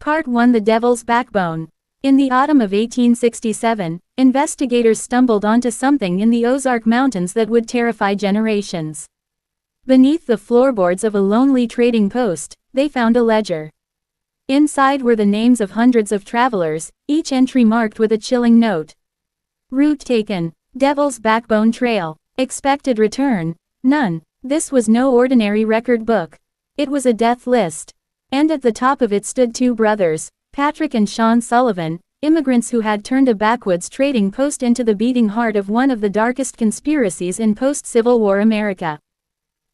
Part 1: The Devil's Backbone. In the autumn of 1867, investigators stumbled onto something in the Ozark Mountains that would terrify generations. Beneath the floorboards of a lonely trading post, they found a ledger. Inside were the names of hundreds of travelers, each entry marked with a chilling note. Route taken. Devil's Backbone Trail. Expected return. None. This was no ordinary record book. It was a death list. And at the top of it stood two brothers, Patrick and Sean Sullivan, immigrants who had turned a backwoods trading post into the beating heart of one of the darkest conspiracies in post-Civil War America.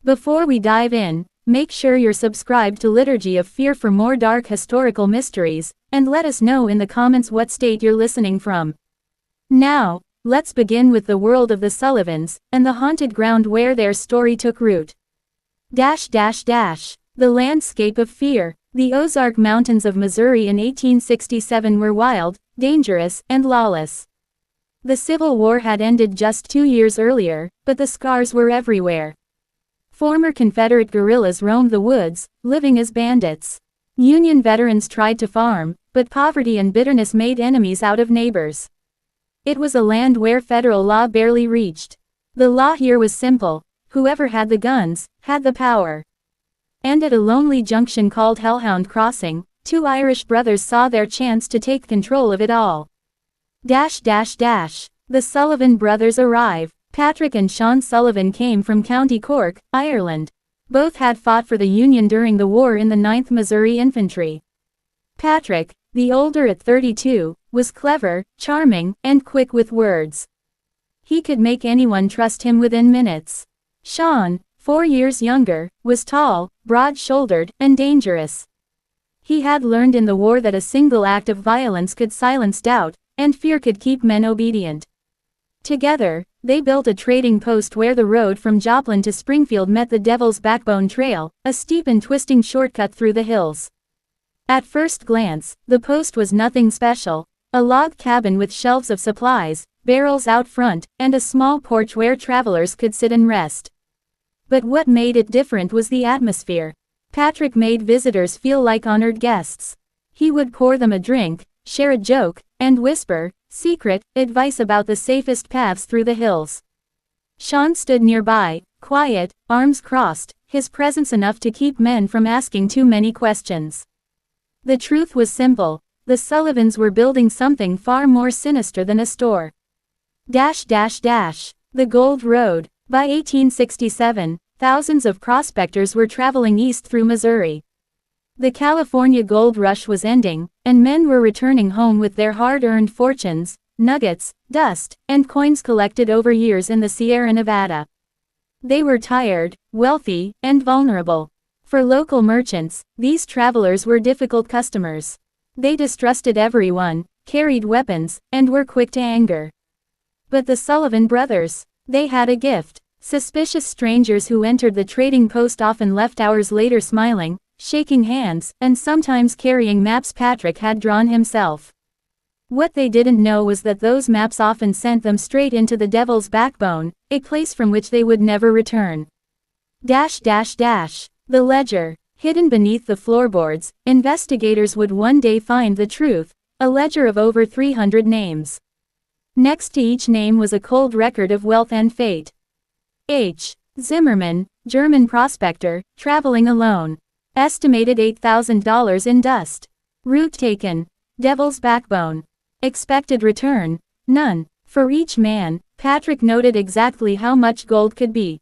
Before we dive in, make sure you're subscribed to Liturgy of Fear for more dark historical mysteries, and let us know in the comments what state you're listening from. Now, let's begin with the world of the Sullivans, and the haunted ground where their story took root. The landscape of fear. The Ozark Mountains of Missouri in 1867 were wild, dangerous, and lawless. The Civil War had ended just 2 years earlier, but the scars were everywhere. Former Confederate guerrillas roamed the woods, living as bandits. Union veterans tried to farm, but poverty and bitterness made enemies out of neighbors. It was a land where federal law barely reached. The law here was simple: whoever had the guns, had the power. And at a lonely junction called Hellhound Crossing, two Irish brothers saw their chance to take control of it all. The Sullivan brothers arrive. Patrick and Sean Sullivan came from County Cork, Ireland. Both had fought for the Union during the war in the 9th Missouri Infantry. Patrick, the older at 32, was clever, charming, and quick with words. He could make anyone trust him within minutes. Sean, 4 years younger, was tall, broad-shouldered, and dangerous. He had learned in the war that a single act of violence could silence doubt, and fear could keep men obedient. Together, they built a trading post where the road from Joplin to Springfield met the Devil's Backbone Trail, a steep and twisting shortcut through the hills. At first glance, the post was nothing special: a log cabin with shelves of supplies, barrels out front, and a small porch where travelers could sit and rest. But what made it different was the atmosphere. Patrick made visitors feel like honored guests. He would pour them a drink, share a joke, and whisper secret advice about the safest paths through the hills. Sean stood nearby, quiet, arms crossed, his presence enough to keep men from asking too many questions. The truth was simple: the Sullivans were building something far more sinister than a store. The Gold Road. By 1867, thousands of prospectors were traveling east through Missouri. The California gold rush was ending, and men were returning home with their hard-earned fortunes, nuggets, dust, and coins collected over years in the Sierra Nevada. They were tired, wealthy, and vulnerable. For local merchants, these travelers were difficult customers. They distrusted everyone, carried weapons, and were quick to anger. But the Sullivan brothers, they had a gift. Suspicious strangers who entered the trading post often left hours later smiling, shaking hands, and sometimes carrying maps Patrick had drawn himself. What they didn't know was that those maps often sent them straight into the Devil's Backbone, a place from which they would never return. The ledger. Hidden beneath the floorboards, investigators would one day find the truth: a ledger of over 300 names. Next to each name was a cold record of wealth and fate. H. Zimmerman, German prospector, traveling alone. Estimated $8,000 in dust. Route taken. Devil's Backbone. Expected return. None. For each man, Patrick noted exactly how much gold could be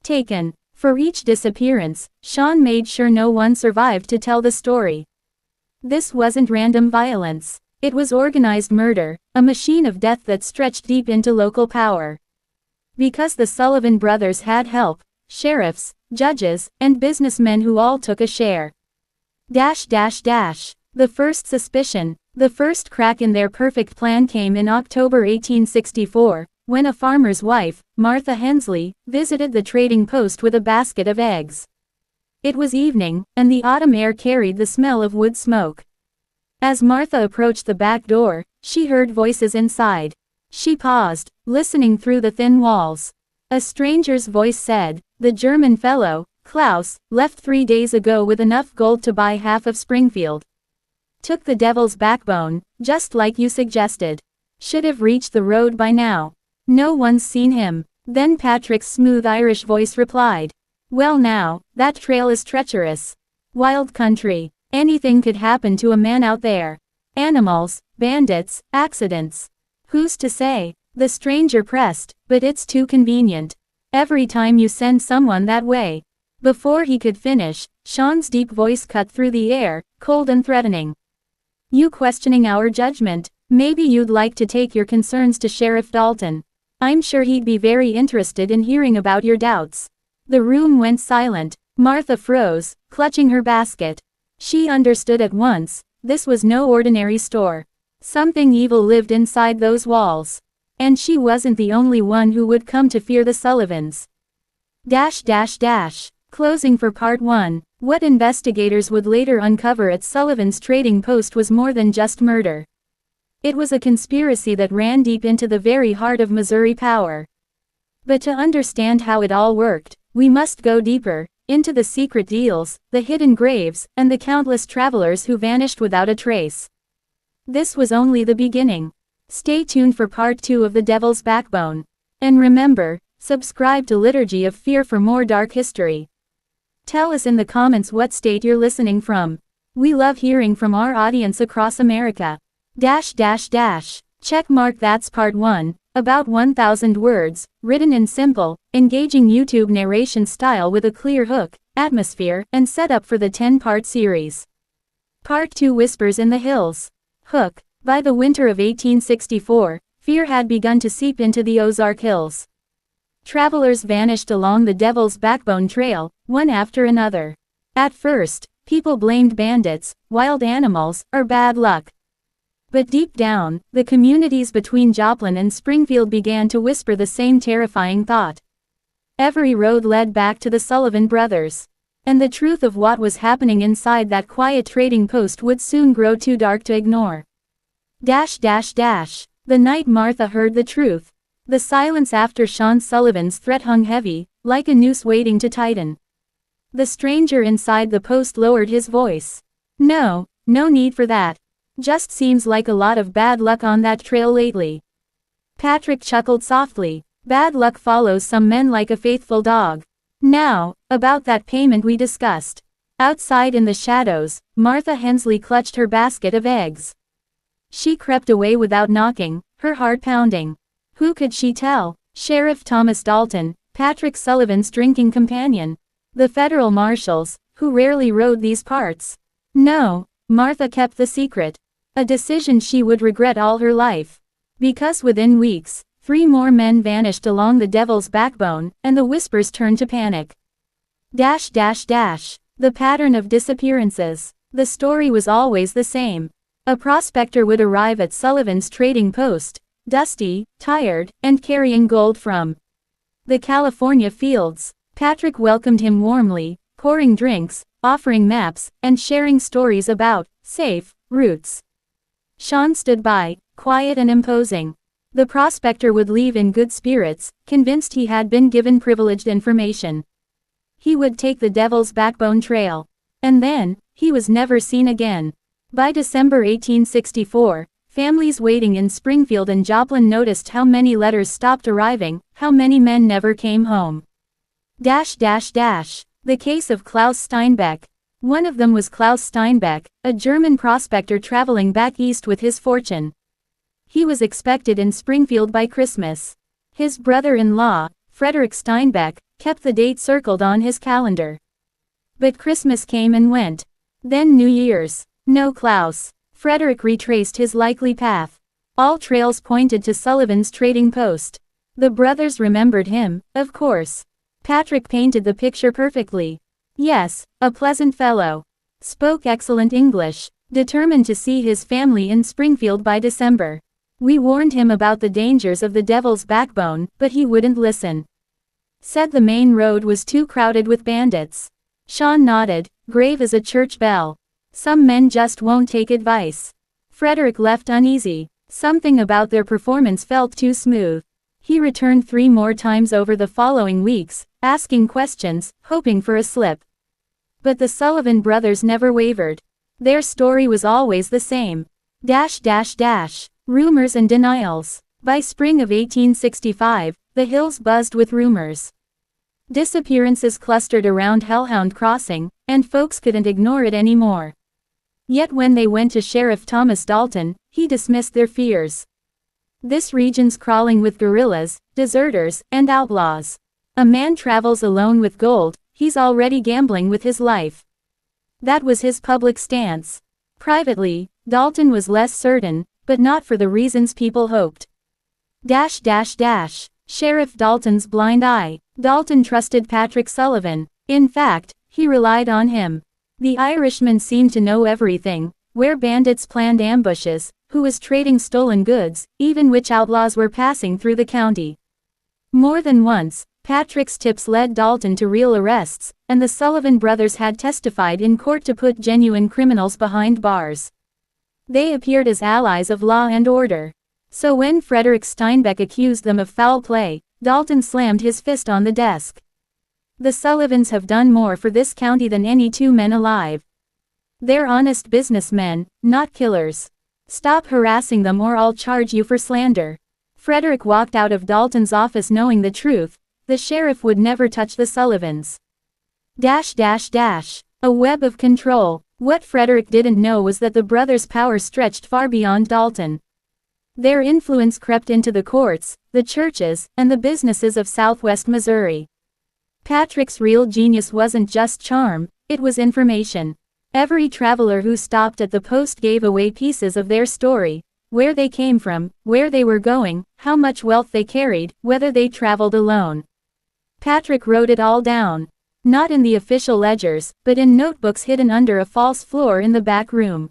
taken. For each disappearance, Sean made sure no one survived to tell the story. This wasn't random violence. It was organized murder, a machine of death that stretched deep into local power. Because the Sullivan brothers had help: sheriffs, judges, and businessmen who all took a share. The first suspicion. The first crack in their perfect plan came in October 1864, when a farmer's wife, Martha Hensley, visited the trading post with a basket of eggs. It was evening, and the autumn air carried the smell of wood smoke. As Martha approached the back door, she heard voices inside. She paused, listening through the thin walls. A stranger's voice said, "The German fellow, Klaus, left 3 days ago with enough gold to buy half of Springfield." Took the devil's backbone, just like you suggested. Should have reached the road by now. No one's seen him. Then Patrick's smooth Irish voice replied. Well now, that trail is treacherous. Wild country. Anything could happen to a man out there. Animals, bandits, accidents. Who's to say? The stranger pressed, but it's too convenient. Every time you send someone that way. Before he could finish, Sean's deep voice cut through the air, cold and threatening. You questioning our judgment? Maybe you'd like to take your concerns to Sheriff Dalton. I'm sure he'd be very interested in hearing about your doubts. The room went silent. Martha froze, clutching her basket. She understood at once, this was no ordinary store. Something evil lived inside those walls. And she wasn't the only one who would come to fear the Sullivans. Closing for Part 1. What investigators would later uncover at Sullivan's trading post was more than just murder. It was a conspiracy that ran deep into the very heart of Missouri power. But to understand how it all worked, we must go deeper, into the secret deals, the hidden graves, and the countless travelers who vanished without a trace. This was only the beginning. Stay tuned for Part 2 of The Devil's Backbone. And remember, subscribe to Liturgy of Fear for more dark history. Tell us in the comments what state you're listening from. We love hearing from our audience across America. Check mark. That's Part 1, about 1,000 words, written in simple, engaging YouTube narration style with a clear hook, atmosphere, and setup for the 10-part series. Part 2, Whispers in the Hills. Hook. By the winter of 1864, fear had begun to seep into the Ozark Hills. Travelers vanished along the Devil's Backbone Trail, one after another. At first, people blamed bandits, wild animals, or bad luck. But deep down, the communities between Joplin and Springfield began to whisper the same terrifying thought. Every road led back to the Sullivan brothers. And the truth of what was happening inside that quiet trading post would soon grow too dark to ignore. The night Martha heard the truth. The silence after Sean Sullivan's threat hung heavy, like a noose waiting to tighten. The stranger inside the post lowered his voice. No need for that. Just seems like a lot of bad luck on that trail lately. Patrick chuckled softly. Bad luck follows some men like a faithful dog. Now, about that payment we discussed. Outside in the shadows, Martha Hensley clutched her basket of eggs. She crept away without knocking, her heart pounding. Who could she tell? Sheriff Thomas Dalton, Patrick Sullivan's drinking companion. The Federal Marshals, who rarely rode these parts. No, Martha kept the secret. A decision she would regret all her life. Because within weeks, 3 more men vanished along the Devil's Backbone, and the whispers turned to panic. The pattern of disappearances. The story was always the same. A prospector would arrive at Sullivan's trading post, dusty, tired, and carrying gold from the California fields. Patrick welcomed him warmly, pouring drinks, offering maps, and sharing stories about safe routes. Sean stood by, quiet and imposing. The prospector would leave in good spirits, convinced he had been given privileged information. He would take the Devil's Backbone Trail. And then, he was never seen again. By December 1864, families waiting in Springfield and Joplin noticed how many letters stopped arriving, how many men never came home. The case of Klaus Steinbeck. One of them was Klaus Steinbeck, a German prospector traveling back east with his fortune. He was expected in Springfield by Christmas. His brother-in-law, Frederick Steinbeck, kept the date circled on his calendar. But Christmas came and went. Then New Year's. No Klaus. Frederick retraced his likely path. All trails pointed to Sullivan's trading post. The brothers remembered him, of course. Patrick painted the picture perfectly. Yes, a pleasant fellow. Spoke excellent English, determined to see his family in Springfield by December. We warned him about the dangers of the Devil's Backbone, but he wouldn't listen. Said the main road was too crowded with bandits. Sean nodded, grave as a church bell. Some men just won't take advice. Frederick left uneasy. Something about their performance felt too smooth. He returned 3 more times over the following weeks, asking questions, hoping for a slip. But the Sullivan brothers never wavered. Their story was always the same. Rumors and denials. By spring of 1865, the hills buzzed with rumors. Disappearances clustered around Hellhound Crossing, and folks couldn't ignore it anymore. Yet when they went to Sheriff Thomas Dalton, he dismissed their fears. This region's crawling with guerrillas, deserters, and outlaws. A man travels alone with gold, he's already gambling with his life. That was his public stance. Privately, Dalton was less certain, but not for the reasons people hoped. Sheriff Dalton's blind eye. Dalton trusted Patrick Sullivan. In fact, he relied on him. The Irishman seemed to know everything, where bandits planned ambushes, who was trading stolen goods, even which outlaws were passing through the county. More than once, Patrick's tips led Dalton to real arrests, and the Sullivan brothers had testified in court to put genuine criminals behind bars. They appeared as allies of law and order. So when Frederick Steinbeck accused them of foul play, Dalton slammed his fist on the desk. The Sullivans have done more for this county than any two men alive. They're honest businessmen, not killers. Stop harassing them or I'll charge you for slander. Frederick walked out of Dalton's office knowing the truth. The sheriff would never touch the Sullivans. A web of control. What Frederick didn't know was that the brothers' power stretched far beyond Dalton. Their influence crept into the courts, the churches, and the businesses of southwest Missouri. Patrick's real genius wasn't just charm, it was information. Every traveler who stopped at the post gave away pieces of their story, where they came from, where they were going, how much wealth they carried, whether they traveled alone. Patrick wrote it all down. Not in the official ledgers, but in notebooks hidden under a false floor in the back room.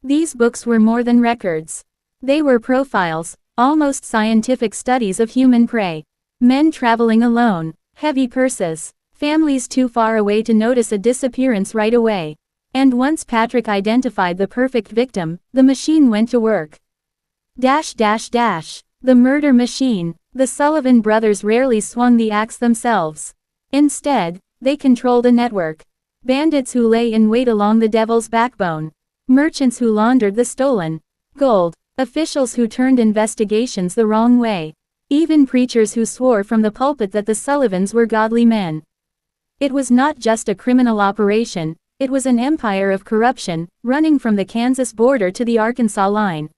These books were more than records. They were profiles, almost scientific studies of human prey. Men traveling alone, heavy purses, families too far away to notice a disappearance right away. And once Patrick identified the perfect victim, the machine went to work. The murder machine. The Sullivan brothers rarely swung the axe themselves. Instead, they controlled a network. Bandits who lay in wait along the devil's backbone. Merchants who laundered the stolen gold. Officials who turned investigations the wrong way. Even preachers who swore from the pulpit that the Sullivans were godly men. It was not just a criminal operation, it was an empire of corruption, running from the Kansas border to the Arkansas line.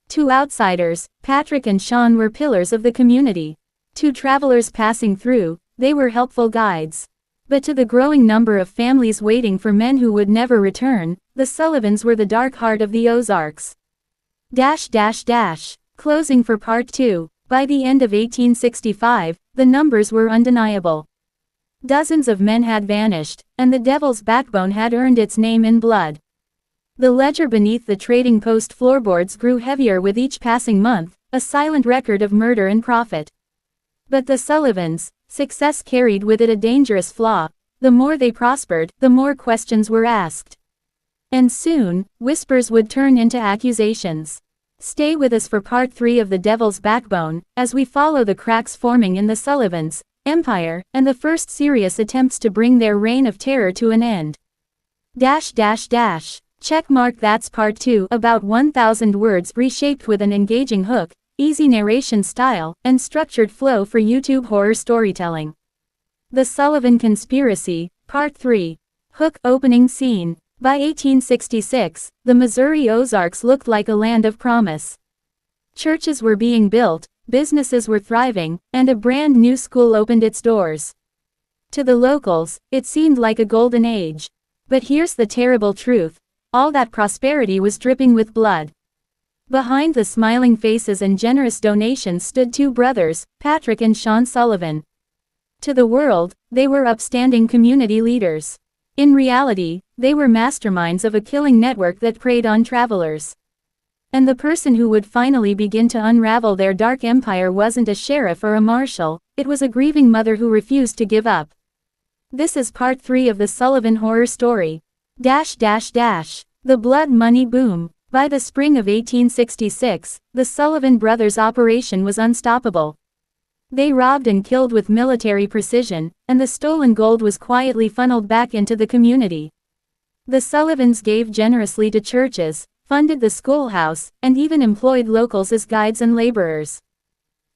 To outsiders, Patrick and Sean were pillars of the community. To travelers passing through, they were helpful guides. But to the growing number of families waiting for men who would never return, the Sullivans were the dark heart of the Ozarks. Closing for Part 2. By the end of 1865, the numbers were undeniable. Dozens of men had vanished, and the devil's backbone had earned its name in blood. The ledger beneath the trading post floorboards grew heavier with each passing month, a silent record of murder and profit. But the Sullivans' success carried with it a dangerous flaw. The more they prospered, the more questions were asked. And soon, whispers would turn into accusations. Stay with us for Part 3 of The Devil's Backbone, as we follow the cracks forming in the Sullivans' empire, and the first serious attempts to bring their reign of terror to an end. Checkmark. That's Part 2, about 1,000 words reshaped with an engaging hook, easy narration style, and structured flow for YouTube horror storytelling. The Sullivan Conspiracy, Part 3. Hook. Opening scene. By 1866, the Missouri Ozarks looked like a land of promise. Churches were being built, businesses were thriving, and a brand new school opened its doors. To the locals, it seemed like a golden age. But here's the terrible truth. All that prosperity was dripping with blood. Behind the smiling faces and generous donations stood two brothers, Patrick and Sean Sullivan. To the world, they were upstanding community leaders. In reality, they were masterminds of a killing network that preyed on travelers. And the person who would finally begin to unravel their dark empire wasn't a sheriff or a marshal, it was a grieving mother who refused to give up. This is Part 3 of the Sullivan horror story. The blood money boom. By the spring of 1866, the Sullivan brothers' operation was unstoppable. They robbed and killed with military precision, and the stolen gold was quietly funneled back into the community. The Sullivans gave generously to churches, funded the schoolhouse, and even employed locals as guides and laborers.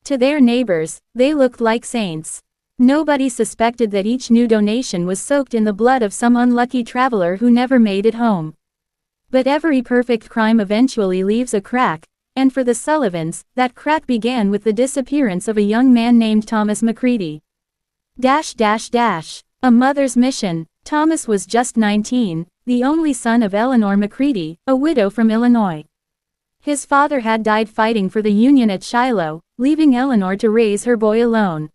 To their neighbors, they looked like saints. Nobody suspected that each new donation was soaked in the blood of some unlucky traveler who never made it home. But every perfect crime eventually leaves a crack, and for the Sullivans, that crack began with the disappearance of a young man named Thomas McReady. A mother's mission. Thomas was just 19, the only son of Eleanor McReady, a widow from Illinois. His father had died fighting for the Union at Shiloh, leaving Eleanor to raise her boy alone.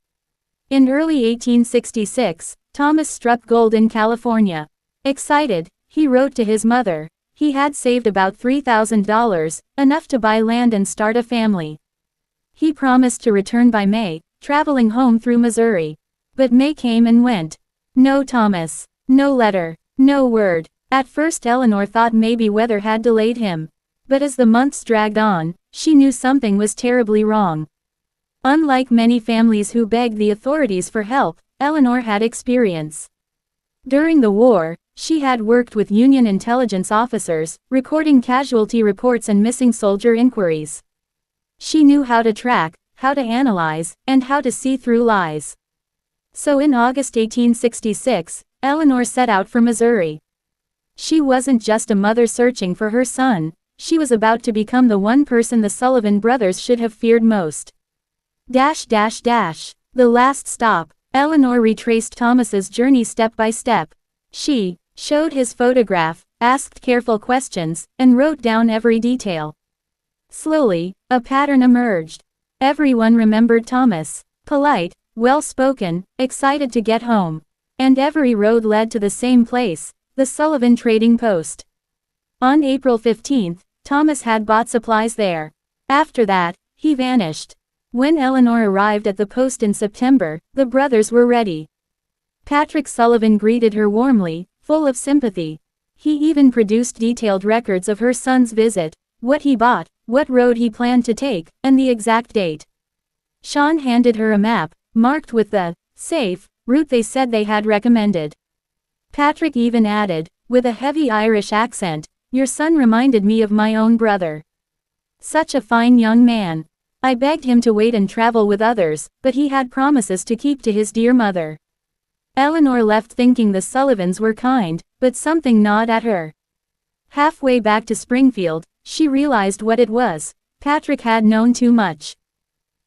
In early 1866, Thomas struck gold in California. Excited, he wrote to his mother. He had saved about $3,000, enough to buy land and start a family. He promised to return by May, traveling home through Missouri. But May came and went. No Thomas. No letter. No word. At first Eleanor thought maybe weather had delayed him. But as the months dragged on, she knew something was terribly wrong. Unlike many families who begged the authorities for help, Eleanor had experience. During the war, she had worked with Union intelligence officers, recording casualty reports and missing soldier inquiries. She knew how to track, how to analyze, and how to see through lies. So in August 1866, Eleanor set out for Missouri. She wasn't just a mother searching for her son, she was about to become the one person the Sullivan brothers should have feared most. The last stop. Eleanor retraced Thomas's journey step by step. She showed his photograph, asked careful questions, and wrote down every detail. Slowly, a pattern emerged. Everyone remembered Thomas. Polite, well-spoken, excited to get home. And every road led to the same place, the Sullivan Trading Post. On April 15, Thomas had bought supplies there. After that, he vanished. When Eleanor arrived at the post in September, the brothers were ready. Patrick Sullivan greeted her warmly, full of sympathy. He even produced detailed records of her son's visit, what he bought, what road he planned to take, and the exact date. Sean handed her a map, marked with the safe route they said they had recommended. Patrick even added, with a heavy Irish accent, "Your son reminded me of my own brother. Such a fine young man. I begged him to wait and travel with others, but he had promises to keep to his dear mother." Eleanor left thinking the Sullivans were kind, but something gnawed at her. Halfway back to Springfield, she realized what it was. Patrick had known too much.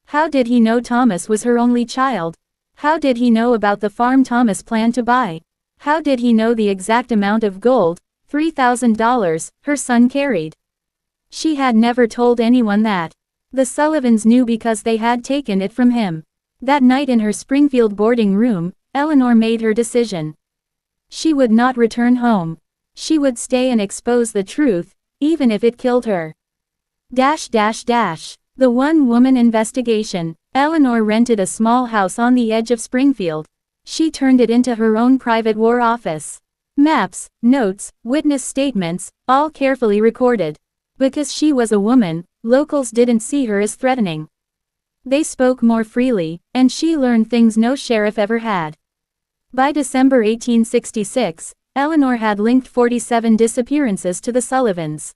How did he know Thomas was her only child? How did he know about the farm Thomas planned to buy? How did he know the exact amount of gold, $3,000, her son carried? She had never told anyone that. The Sullivans knew because they had taken it from him. That night in her Springfield boarding room, Eleanor made her decision. She would not return home. She would stay and expose the truth, even if it killed her. The one-woman investigation. Eleanor rented a small house on the edge of Springfield. She turned it into her own private war office. Maps, notes, witness statements, all carefully recorded. Because she was a woman, locals didn't see her as threatening. They spoke more freely, and she learned things no sheriff ever had. By December 1866, Eleanor had linked 47 disappearances to the Sullivans.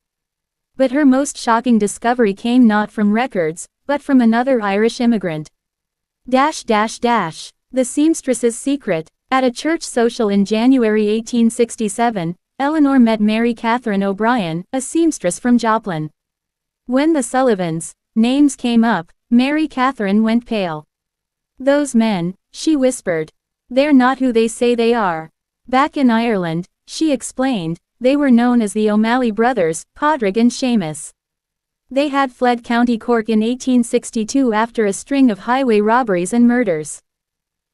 But her most shocking discovery came not from records, but from another Irish immigrant. The seamstress's secret. At a church social in January 1867, Eleanor met Mary Catherine O'Brien, a seamstress from Joplin. When the Sullivans' names came up, Mary Catherine went pale. "Those men," she whispered. "They're not who they say they are." Back in Ireland, she explained, they were known as the O'Malley brothers, Padraig and Seamus. They had fled County Cork in 1862 after a string of highway robberies and murders.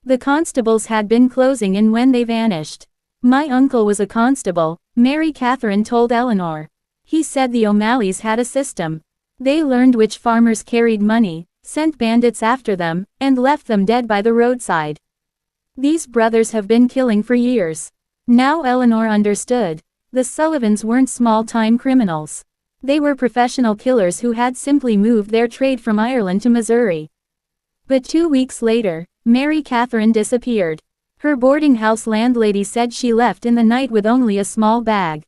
The constables had been closing in when they vanished. "My uncle was a constable," Mary Catherine told Eleanor. "He said the O'Malleys had a system. They learned which farmers carried money, sent bandits after them, and left them dead by the roadside. These brothers have been killing for years." Now Eleanor understood. The Sullivans weren't small-time criminals. They were professional killers who had simply moved their trade from Ireland to Missouri. But 2 weeks later, Mary Catherine disappeared. Her boarding house landlady said she left in the night with only a small bag.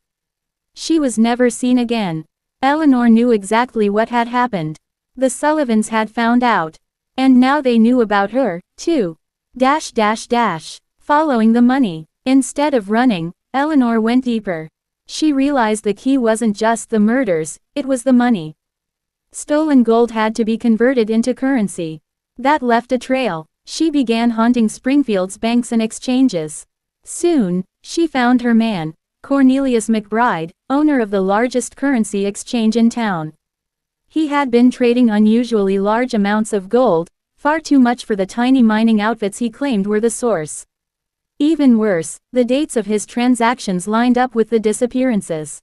She was never seen again. Eleanor knew exactly what had happened. The Sullivans had found out. And now they knew about her, too. Following the money. Instead of running, Eleanor went deeper. She realized the key wasn't just the murders, it was the money. Stolen gold had to be converted into currency. That left a trail. She began haunting Springfield's banks and exchanges. Soon, she found her man, Cornelius McBride, owner of the largest currency exchange in town. He had been trading unusually large amounts of gold, far too much for the tiny mining outfits he claimed were the source. Even worse, the dates of his transactions lined up with the disappearances.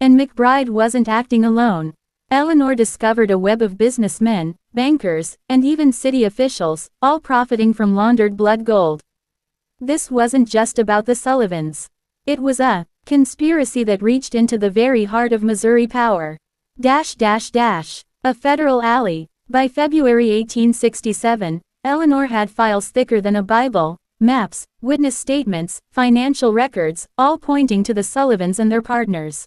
And McBride wasn't acting alone. Eleanor discovered a web of businessmen, bankers, and even city officials, all profiting from laundered blood gold. This wasn't just about the Sullivans. It was a conspiracy that reached into the very heart of Missouri power. A federal alley. By February 1867, Eleanor had files thicker than a Bible, maps, witness statements, financial records, all pointing to the Sullivans and their partners.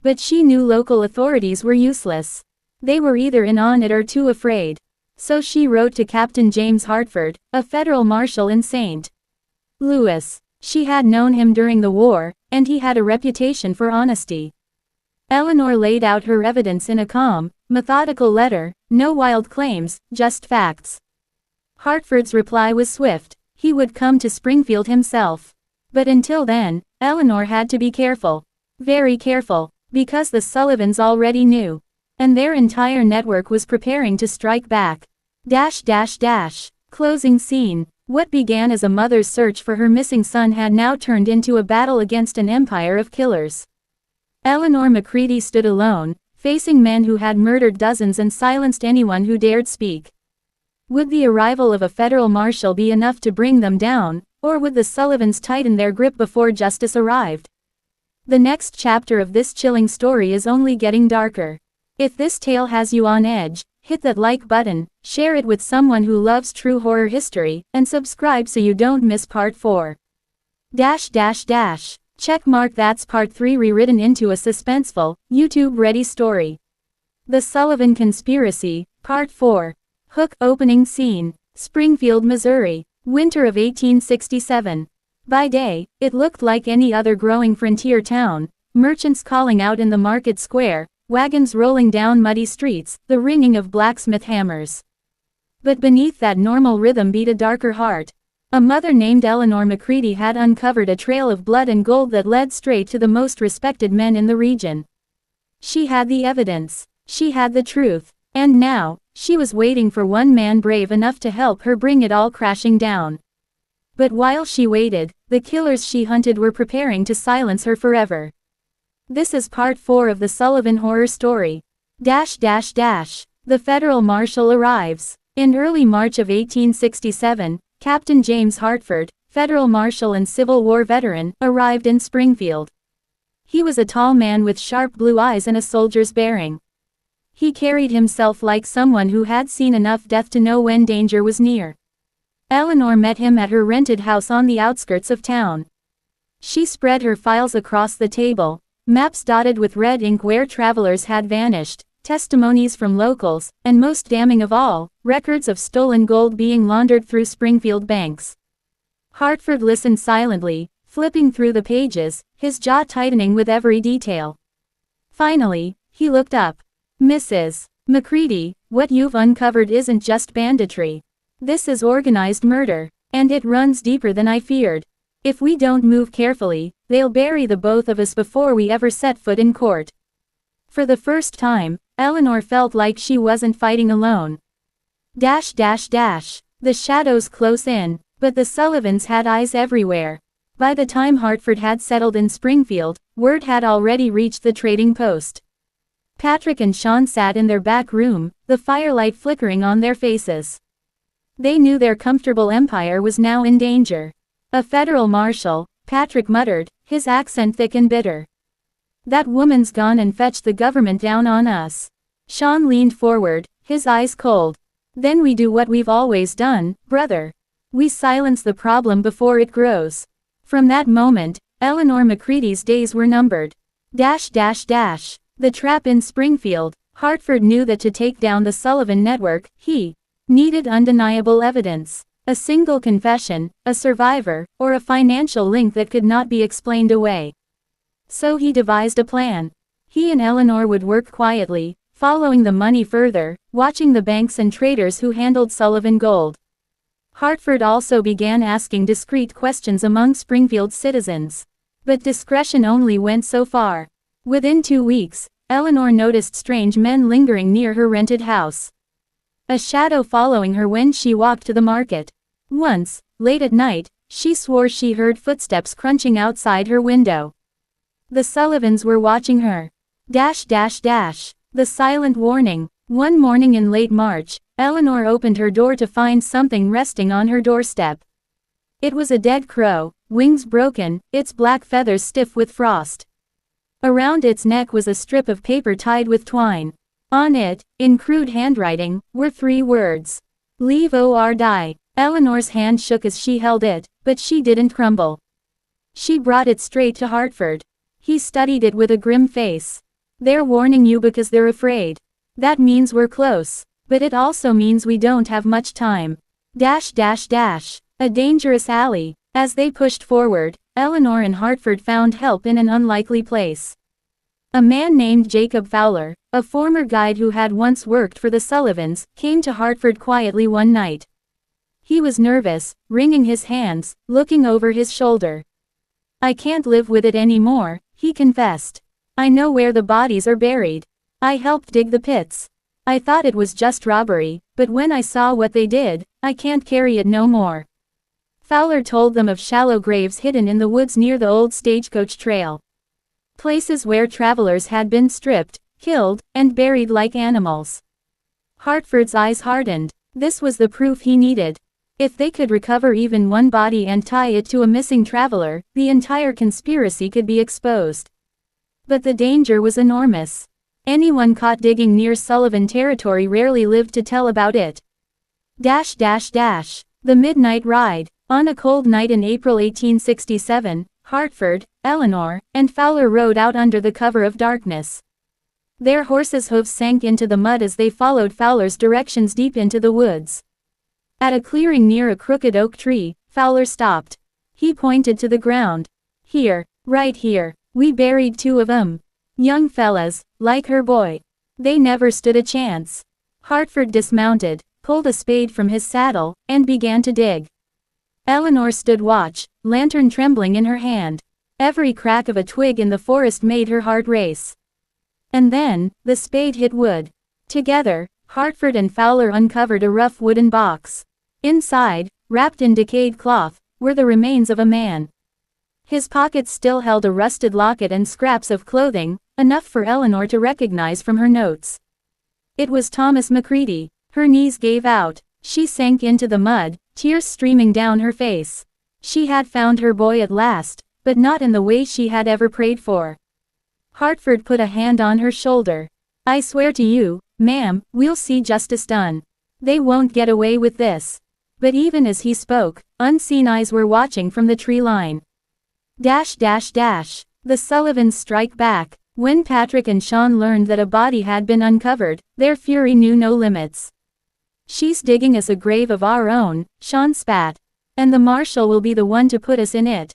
But she knew local authorities were useless. They were either in on it or too afraid. So she wrote to Captain James Hartford, a federal marshal in St. Louis. She had known him during the war, and he had a reputation for honesty. Eleanor laid out her evidence in a calm, methodical letter, no wild claims, just facts. Hartford's reply was swift. He would come to Springfield himself. But until then, Eleanor had to be careful. Very careful. Because the Sullivans already knew. And their entire network was preparing to strike back. Closing scene. What began as a mother's search for her missing son had now turned into a battle against an empire of killers. Eleanor McReady stood alone, facing men who had murdered dozens and silenced anyone who dared speak. Would the arrival of a federal marshal be enough to bring them down, or would the Sullivans tighten their grip before justice arrived? The next chapter of this chilling story is only getting darker. If this tale has you on edge, hit that like button, share it with someone who loves true horror history, and subscribe so you don't miss part 4. Checkmark. That's part 3 rewritten into a suspenseful, YouTube-ready story. The Sullivan Conspiracy, Part 4. Hook. Opening scene. Springfield, Missouri. Winter of 1867. By day, it looked like any other growing frontier town, merchants calling out in the market square, wagons rolling down muddy streets, the ringing of blacksmith hammers. But beneath that normal rhythm beat a darker heart. A mother named Eleanor McReady had uncovered a trail of blood and gold that led straight to the most respected men in the region. She had the evidence. She had the truth. And now, she was waiting for one man brave enough to help her bring it all crashing down. But while she waited, the killers she hunted were preparing to silence her forever. This is part 4 of the Sullivan horror story. The federal marshal arrives. In early March of 1867, Captain James Hartford, federal marshal and Civil War veteran, arrived in Springfield. He was a tall man with sharp blue eyes and a soldier's bearing. He carried himself like someone who had seen enough death to know when danger was near. Eleanor met him at her rented house on the outskirts of town. She spread her files across the table, maps dotted with red ink where travelers had vanished, testimonies from locals, and most damning of all, records of stolen gold being laundered through Springfield banks. Hartford listened silently, flipping through the pages, his jaw tightening with every detail. Finally, he looked up. "Mrs. McReady, what you've uncovered isn't just banditry. This is organized murder, and it runs deeper than I feared. If we don't move carefully, they'll bury the both of us before we ever set foot in court." For the first time, Eleanor felt like she wasn't fighting alone. The shadows close in, but the Sullivans had eyes everywhere. By the time Hartford had settled in Springfield, word had already reached the trading post. Patrick and Sean sat in their back room, the firelight flickering on their faces. They knew their comfortable empire was now in danger. "A federal marshal," Patrick muttered, his accent thick and bitter. "That woman's gone and fetched the government down on us." Sean leaned forward, his eyes cold. "Then we do what we've always done, brother. We silence the problem before it grows. From that moment, Eleanor McReady's days were numbered. The trap in Springfield. Hartford knew that to take down the Sullivan network, he needed undeniable evidence. A single confession, a survivor, or a financial link that could not be explained away. So he devised a plan. He and Eleanor would work quietly, following the money further, watching the banks and traders who handled Sullivan gold. Hartford also began asking discreet questions among Springfield's citizens. But discretion only went so far. Within 2 weeks, Eleanor noticed strange men lingering near her rented house. A shadow following her when she walked to the market. Once, late at night, she swore she heard footsteps crunching outside her window. The Sullivans were watching her. The silent warning. One morning in late March, Eleanor opened her door to find something resting on her doorstep. It was a dead crow, wings broken, its black feathers stiff with frost. Around its neck was a strip of paper tied with twine. On it, in crude handwriting, were 3 words. Leave or die. Eleanor's hand shook as she held it, but she didn't crumble. She brought it straight to Hartford. He studied it with a grim face. They're warning you because they're afraid. That means we're close. But it also means we don't have much time. A dangerous alley. As they pushed forward, Eleanor and Hartford found help in an unlikely place. A man named Jacob Fowler, a former guide who had once worked for the Sullivans, came to Hartford quietly one night. He was nervous, wringing his hands, looking over his shoulder. I can't live with it anymore, he confessed. I know where the bodies are buried. I helped dig the pits. I thought it was just robbery, but when I saw what they did, I can't carry it no more. Fowler told them of shallow graves hidden in the woods near the old stagecoach trail. Places where travelers had been stripped, killed, and buried like animals. Hartford's eyes hardened. This was the proof he needed. If they could recover even one body and tie it to a missing traveler, the entire conspiracy could be exposed. But the danger was enormous. Anyone caught digging near Sullivan territory rarely lived to tell about it. The midnight ride. On a cold night in April 1867, Hartford, Eleanor, and Fowler rode out under the cover of darkness. Their horses' hooves sank into the mud as they followed Fowler's directions deep into the woods. At a clearing near a crooked oak tree, Fowler stopped. He pointed to the ground. Here, right here, we buried 2 of 'em. Young fellas, like her boy. They never stood a chance. Hartford dismounted, pulled a spade from his saddle, and began to dig. Eleanor stood watch, lantern trembling in her hand. Every crack of a twig in the forest made her heart race. And then, the spade hit wood. Together, Hartford and Fowler uncovered a rough wooden box. Inside, wrapped in decayed cloth, were the remains of a man. His pockets still held a rusted locket and scraps of clothing, enough for Eleanor to recognize from her notes. It was Thomas McReady. Her knees gave out. She sank into the mud, tears streaming down her face. She had found her boy at last, but not in the way she had ever prayed for. Hartford put a hand on her shoulder. I swear to you, ma'am, we'll see justice done. They won't get away with this. But even as he spoke, unseen eyes were watching from the tree line. The Sullivans strike back. When Patrick and Sean learned that a body had been uncovered, their fury knew no limits. She's digging us a grave of our own, Sean spat. And the marshal will be the one to put us in it.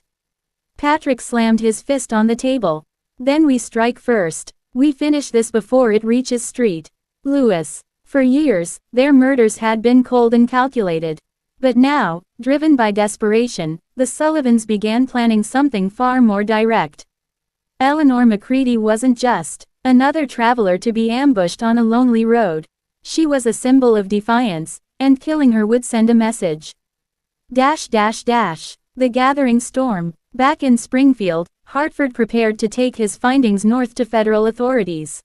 Patrick slammed his fist on the table. Then we strike first. We finish this before it reaches Street Lewis. For years, their murders had been cold and calculated. But now, driven by desperation, the Sullivans began planning something far more direct. Eleanor McReady wasn't just another traveler to be ambushed on a lonely road. She was a symbol of defiance, and killing her would send a message. The gathering storm. Back in Springfield, Hartford prepared to take his findings north to federal authorities.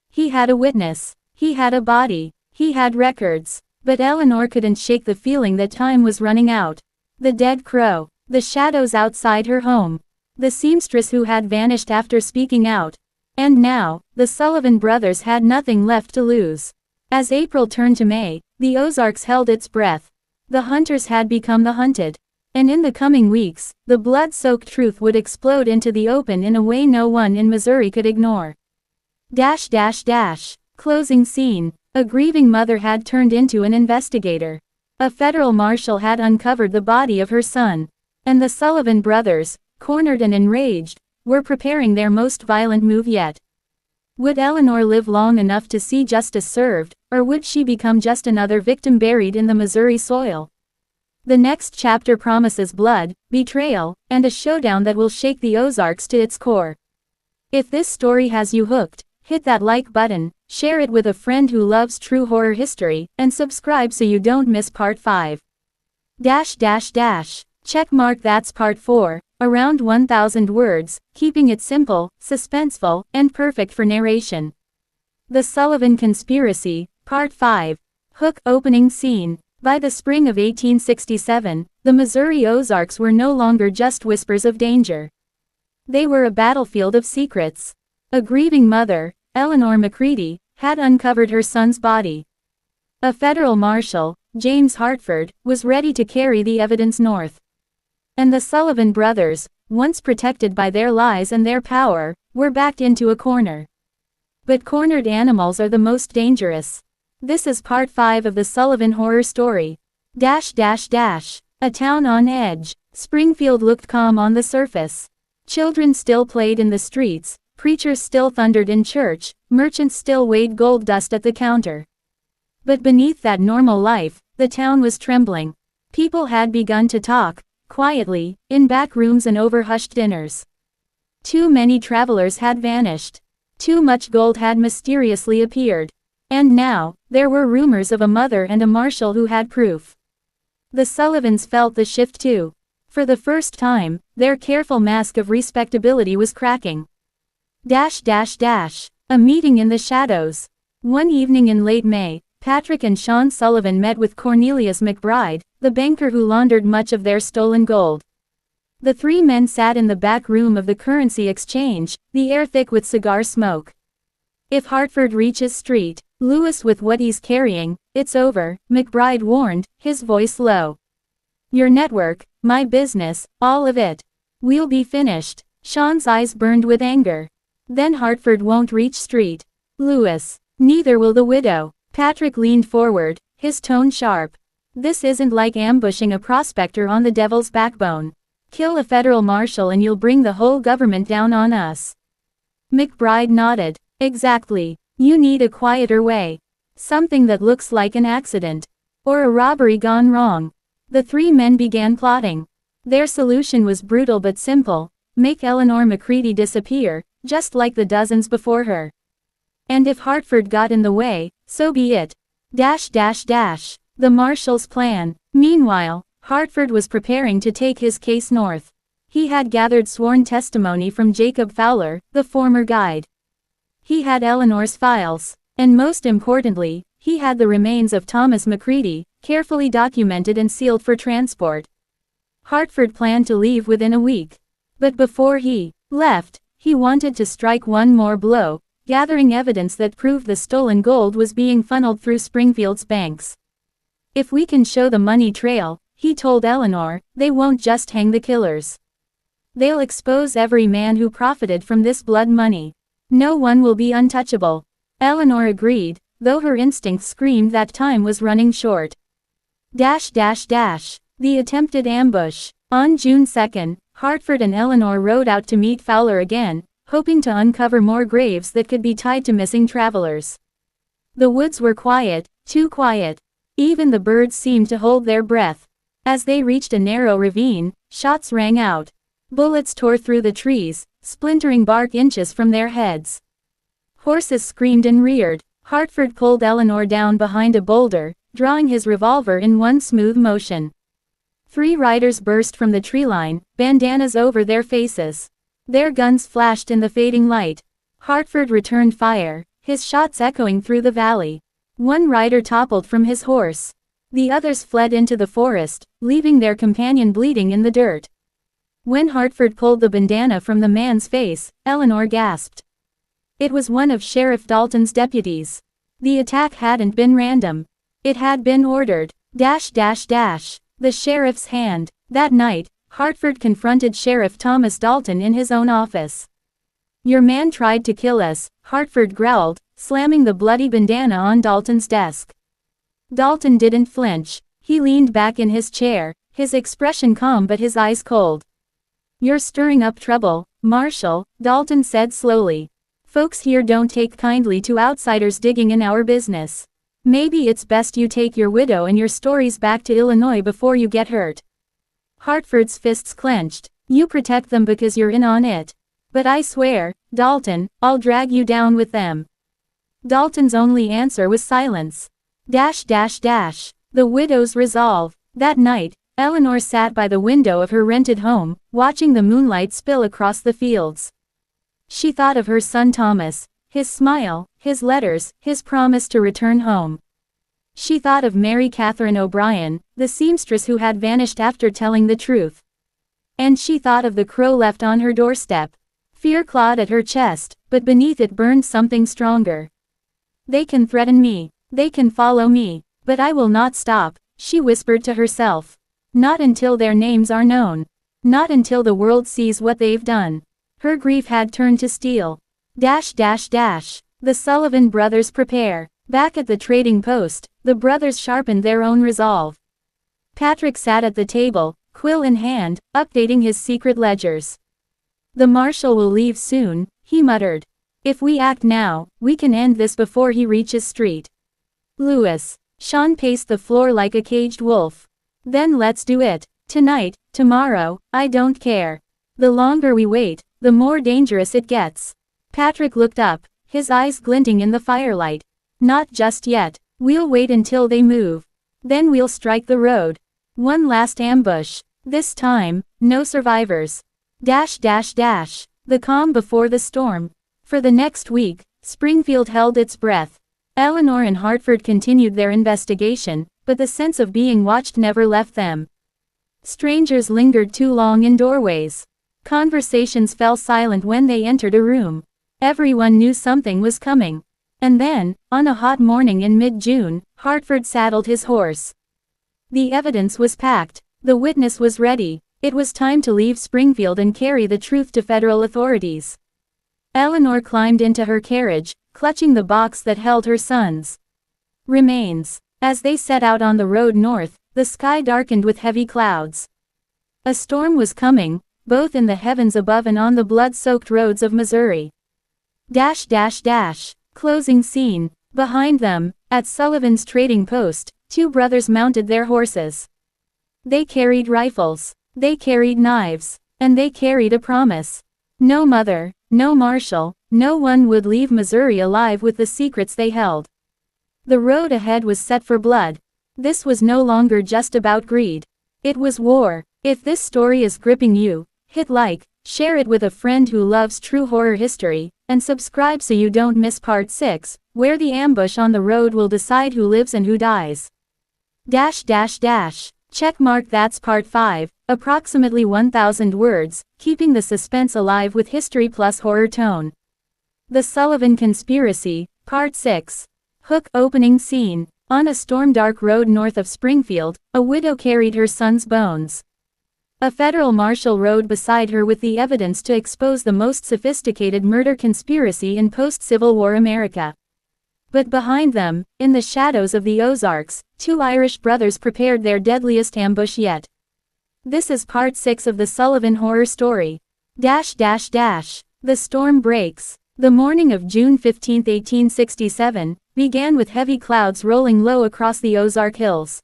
He had a witness. He had a body. He had records. But Eleanor couldn't shake the feeling that time was running out. The dead crow. The shadows outside her home. The seamstress who had vanished after speaking out. And now, the Sullivan brothers had nothing left to lose. As April turned to May, the Ozarks held its breath. The hunters had become the hunted. And in the coming weeks, the blood-soaked truth would explode into the open in a way no one in Missouri could ignore. Closing scene. A grieving mother had turned into an investigator. A federal marshal had uncovered the body of her son. And the Sullivan brothers, cornered and enraged, were preparing their most violent move yet. Would Eleanor live long enough to see justice served, or would she become just another victim buried in the Missouri soil? The next chapter promises blood, betrayal, and a showdown that will shake the Ozarks to its core. If this story has you hooked, hit that like button, share it with a friend who loves true horror history, and subscribe so you don't miss part 5. Checkmark. That's part 4, around 1,000 words, keeping it simple, suspenseful, and perfect for narration. The Sullivan Conspiracy, Part 5. Hook. Opening scene. By the spring of 1867, the Missouri Ozarks were no longer just whispers of danger. They were a battlefield of secrets. A grieving mother, Eleanor McReady, had uncovered her son's body. A federal marshal, James Hartford, was ready to carry the evidence north. And the Sullivan brothers, once protected by their lies and their power, were backed into a corner. But cornered animals are the most dangerous. This is part 5 of the Sullivan horror story. A town on edge. Springfield looked calm on the surface. Children still played in the streets, preachers still thundered in church, merchants still weighed gold dust at the counter. But beneath that normal life, the town was trembling. People had begun to talk, quietly, in back rooms and over hushed dinners. Too many travelers had vanished. Too much gold had mysteriously appeared. And now, there were rumors of a mother and a marshal who had proof. The Sullivans felt the shift too. For the first time, their careful mask of respectability was cracking. A meeting in the shadows. One evening in late May, Patrick and Sean Sullivan met with Cornelius McBride, the banker who laundered much of their stolen gold. The three men sat in the back room of the currency exchange, the air thick with cigar smoke. If Hartford reaches Street Lewis with what he's carrying, it's over, McBride warned, his voice low. Your network, my business, all of it. We'll be finished. Sean's eyes burned with anger. Then Hartford won't reach Street Lewis. Neither will the widow. Patrick leaned forward, his tone sharp. This isn't like ambushing a prospector on the devil's backbone. Kill a federal marshal and you'll bring the whole government down on us. McBride nodded. Exactly. You need a quieter way. Something that looks like an accident. Or a robbery gone wrong. The three men began plotting. Their solution was brutal but simple. Make Eleanor McReady disappear, just like the dozens before her. And if Hartford got in the way, so be it. The marshal's plan. Meanwhile, Hartford was preparing to take his case north. He had gathered sworn testimony from Jacob Fowler, the former guide. He had Eleanor's files. And most importantly, he had the remains of Thomas McReady, carefully documented and sealed for transport. Hartford planned to leave within a week. But before he left, he wanted to strike one more blow, gathering evidence that proved the stolen gold was being funneled through Springfield's banks. If we can show the money trail, he told Eleanor, they won't just hang the killers. They'll expose every man who profited from this blood money. No one will be untouchable. Eleanor agreed, though her instincts screamed that time was running short. The attempted ambush. On June 2, Hartford and Eleanor rode out to meet Fowler again, hoping to uncover more graves that could be tied to missing travelers. The woods were quiet, too quiet. Even the birds seemed to hold their breath. As they reached a narrow ravine, shots rang out. Bullets tore through the trees, splintering bark inches from their heads. Horses screamed and reared. Hartford pulled Eleanor down behind a boulder, drawing his revolver in one smooth motion. Three riders burst from the treeline, bandanas over their faces. Their guns flashed in the fading light. Hartford returned fire, his shots echoing through the valley. One rider toppled from his horse. The others fled into the forest, leaving their companion bleeding in the dirt. When Hartford pulled the bandana from the man's face, Eleanor gasped. It was one of Sheriff Dalton's deputies. The attack hadn't been random. It had been ordered. Dash dash dash. The sheriff's hand. That night, Hartford confronted Sheriff Thomas Dalton in his own office. "Your man tried to kill us," Hartford growled, slamming the bloody bandana on Dalton's desk. Dalton didn't flinch. He leaned back in his chair, his expression calm but his eyes cold. "You're stirring up trouble, Marshal," Dalton said slowly. "Folks here don't take kindly to outsiders digging in our business. Maybe it's best you take your widow and your stories back to Illinois before you get hurt." Hartford's fists clenched. "You protect them because you're in on it. But I swear, Dalton, I'll drag you down with them." Dalton's only answer was silence. Dash dash dash. The widow's resolve. That night, Eleanor sat by the window of her rented home, watching the moonlight spill across the fields. She thought of her son Thomas, his smile, his letters, his promise to return home. She thought of Mary Catherine O'Brien, the seamstress who had vanished after telling the truth. And she thought of the crow left on her doorstep. Fear clawed at her chest, but beneath it burned something stronger. "They can threaten me, they can follow me, but I will not stop," she whispered to herself. "Not until their names are known. Not until the world sees what they've done." Her grief had turned to steel. Dash dash dash. The Sullivan brothers prepare. Back at the trading post, the brothers sharpened their own resolve. Patrick sat at the table, quill in hand, updating his secret ledgers. "The marshal will leave soon," he muttered. "If we act now, we can end this before he reaches street." "Lewis." Sean paced the floor like a caged wolf. "Then let's do it. Tonight, tomorrow, I don't care. The longer we wait, the more dangerous it gets." Patrick looked up, his eyes glinting in the firelight. "Not just yet. We'll wait until they move. Then we'll strike the road. One last ambush. This time, no survivors." Dash dash dash. The calm before the storm. For the next week, Springfield held its breath. Eleanor and Hartford continued their investigation, but the sense of being watched never left them. Strangers lingered too long in doorways. Conversations fell silent when they entered a room. Everyone knew something was coming. And then, on a hot morning in mid-June, Hartford saddled his horse. The evidence was packed. The witness was ready. It was time to leave Springfield and carry the truth to federal authorities. Eleanor climbed into her carriage, clutching the box that held her son's remains. As they set out on the road north, the sky darkened with heavy clouds. A storm was coming, both in the heavens above and on the blood-soaked roads of Missouri. Dash dash dash. Closing scene. Behind them, at Sullivan's trading post, two brothers mounted their horses. They carried rifles. They carried knives. And they carried a promise. No mother, no marshal, no one would leave Missouri alive with the secrets they held. The road ahead was set for blood. This was no longer just about greed. It was war. If this story is gripping you, hit like, share it with a friend who loves true horror history, and subscribe so you don't miss part 6, where the ambush on the road will decide who lives and who dies. Dash dash dash. Checkmark. That's part 5, approximately 1,000 words, keeping the suspense alive with history plus horror tone. The Sullivan Conspiracy, Part 6. Hook. Opening scene. On a storm-dark road north of Springfield, a widow carried her son's bones. A federal marshal rode beside her with the evidence to expose the most sophisticated murder conspiracy in post-Civil War America. But behind them, in the shadows of the Ozarks, two Irish brothers prepared their deadliest ambush yet. This is part 6 of the Sullivan horror story. Dash dash dash. The storm breaks. The morning of June 15, 1867, began with heavy clouds rolling low across the Ozark Hills.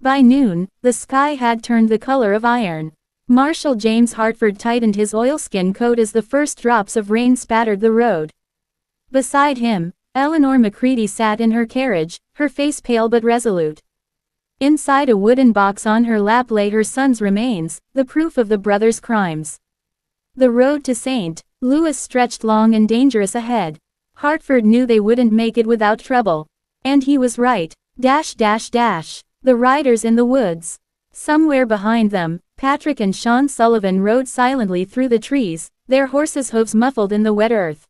By noon, the sky had turned the color of iron. Marshal James Hartford tightened his oilskin coat as the first drops of rain spattered the road. Beside him, Eleanor McReady sat in her carriage, her face pale but resolute. Inside a wooden box on her lap lay her son's remains, the proof of the brothers' crimes. The road to St. Louis stretched long and dangerous ahead. Hartford knew they wouldn't make it without trouble. And he was right. Dash dash dash. The riders in the woods. Somewhere behind them, Patrick and Sean Sullivan rode silently through the trees, their horses' hooves muffled in the wet earth.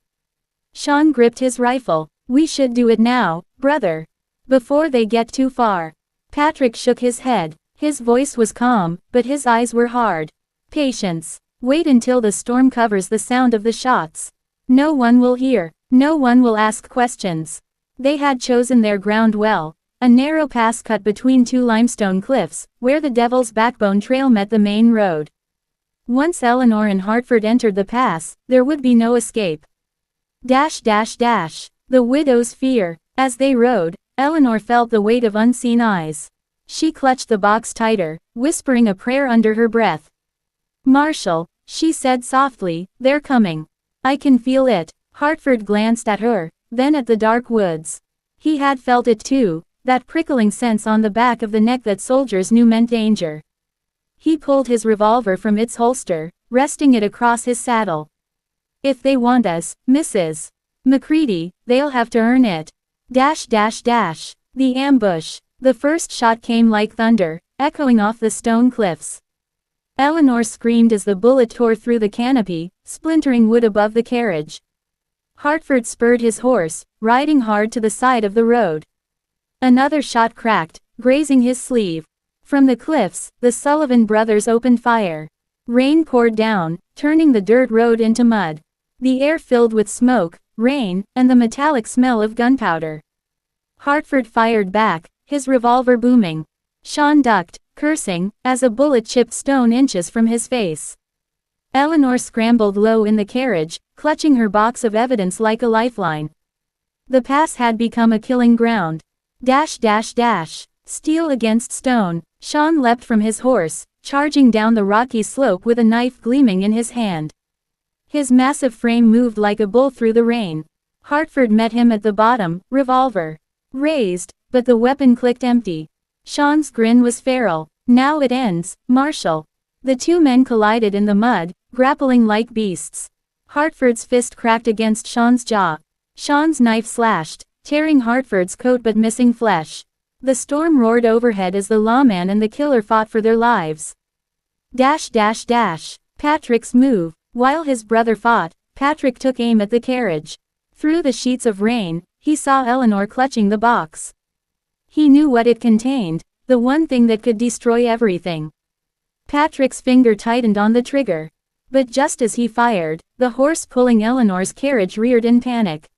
Sean gripped his rifle. "We should do it now, brother. Before they get too far." Patrick shook his head. His voice was calm, but his eyes were hard. Patience. Wait until the storm covers the sound of the shots. No one will hear. No one will ask questions. They had chosen their ground well. A narrow pass cut between two limestone cliffs, where the Devil's Backbone Trail met the main road. Once Eleanor and Hartford entered the pass, there would be no escape. The widow's fear. As they rode, Eleanor felt the weight of unseen eyes. She clutched the box tighter, whispering a prayer under her breath. "Marshal," she said softly, "they're coming. I can feel it." Hartford glanced at her, then at the dark woods. He had felt it too, that prickling sense on the back of the neck that soldiers knew meant danger. He pulled his revolver from its holster, resting it across his saddle. "If they want us, Mrs. McReady, they'll have to earn it." The ambush. The first shot came like thunder, echoing off the stone cliffs. Eleanor screamed as the bullet tore through the canopy, splintering wood above the carriage. Hartford spurred his horse, riding hard to the side of the road. Another shot cracked, grazing his sleeve. From the cliffs, the Sullivan brothers opened fire. Rain poured down, turning the dirt road into mud. The air filled with smoke, rain, and the metallic smell of gunpowder. Hartford fired back, his revolver booming. Sean ducked, cursing, as a bullet chipped stone inches from his face. Eleanor scrambled low in the carriage, clutching her box of evidence like a lifeline. The pass had become a killing ground. Steel against stone. Sean leapt from his horse, charging down the rocky slope with a knife gleaming in his hand. His massive frame moved like a bull through the rain. Hartford met him at the bottom, revolver raised, but the weapon clicked empty. Sean's grin was feral. "Now it ends, Marshal." The two men collided in the mud, grappling like beasts. Hartford's fist cracked against Sean's jaw. Sean's knife slashed, tearing Hartford's coat but missing flesh. The storm roared overhead as the lawman and the killer fought for their lives. Patrick's move. While his brother fought, Patrick took aim at the carriage. Through the sheets of rain, he saw Eleanor clutching the box. He knew what it contained, the one thing that could destroy everything. Patrick's finger tightened on the trigger. But just as he fired, the horse pulling Eleanor's carriage reared in panic.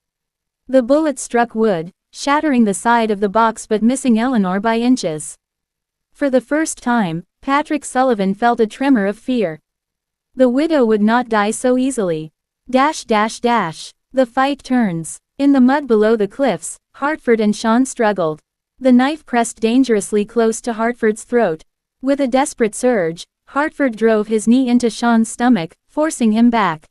The bullet struck wood, shattering the side of the box but missing Eleanor by inches. For the first time, Patrick Sullivan felt a tremor of fear. The widow would not die so easily. The fight turns. In the mud below the cliffs, Hartford and Sean struggled. The knife pressed dangerously close to Hartford's throat. With a desperate surge, Hartford drove his knee into Sean's stomach, forcing him back.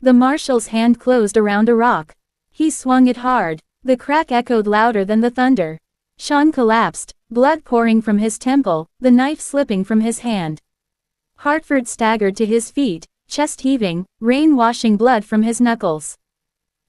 The marshal's hand closed around a rock. He swung it hard. The crack echoed louder than the thunder. Sean collapsed, blood pouring from his temple, the knife slipping from his hand. Hartford staggered to his feet, chest heaving, rain washing blood from his knuckles.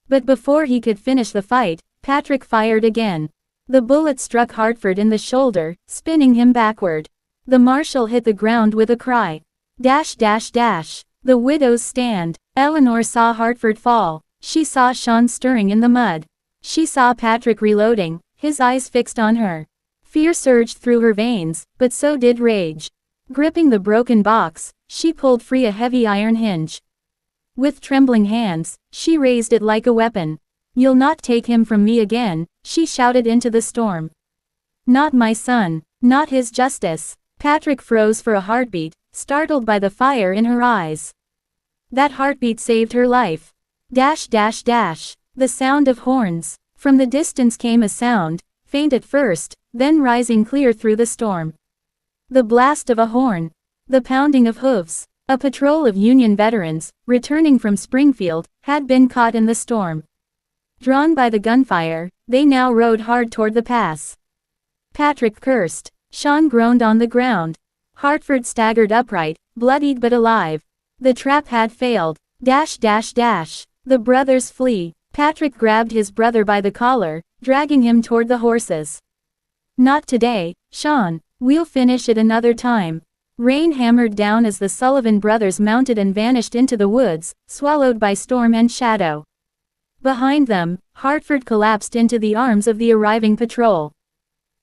But before he could finish the fight, Patrick fired again. The bullet struck Hartford in the shoulder, spinning him backward. The marshal hit the ground with a cry. The widow's stand. Eleanor saw Hartford fall. She saw Sean stirring in the mud. She saw Patrick reloading, his eyes fixed on her. Fear surged through her veins, but so did rage. Gripping the broken box, she pulled free a heavy iron hinge. With trembling hands, she raised it like a weapon. "You'll not take him from me again," she shouted into the storm. "Not my son, not his justice." Patrick froze for a heartbeat, startled by the fire in her eyes. That heartbeat saved her life. The sound of horns. From the distance came a sound, faint at first, then rising clear through the storm. The blast of a horn. The pounding of hooves. A patrol of Union veterans, returning from Springfield, had been caught in the storm. Drawn by the gunfire, they now rode hard toward the pass. Patrick cursed. Sean groaned on the ground. Hartford staggered upright, bloodied but alive. The trap had failed. The brothers flee. Patrick grabbed his brother by the collar, dragging him toward the horses. "Not today, Sean. We'll finish it another time." Rain hammered down as the Sullivan brothers mounted and vanished into the woods, swallowed by storm and shadow. Behind them, Hartford collapsed into the arms of the arriving patrol.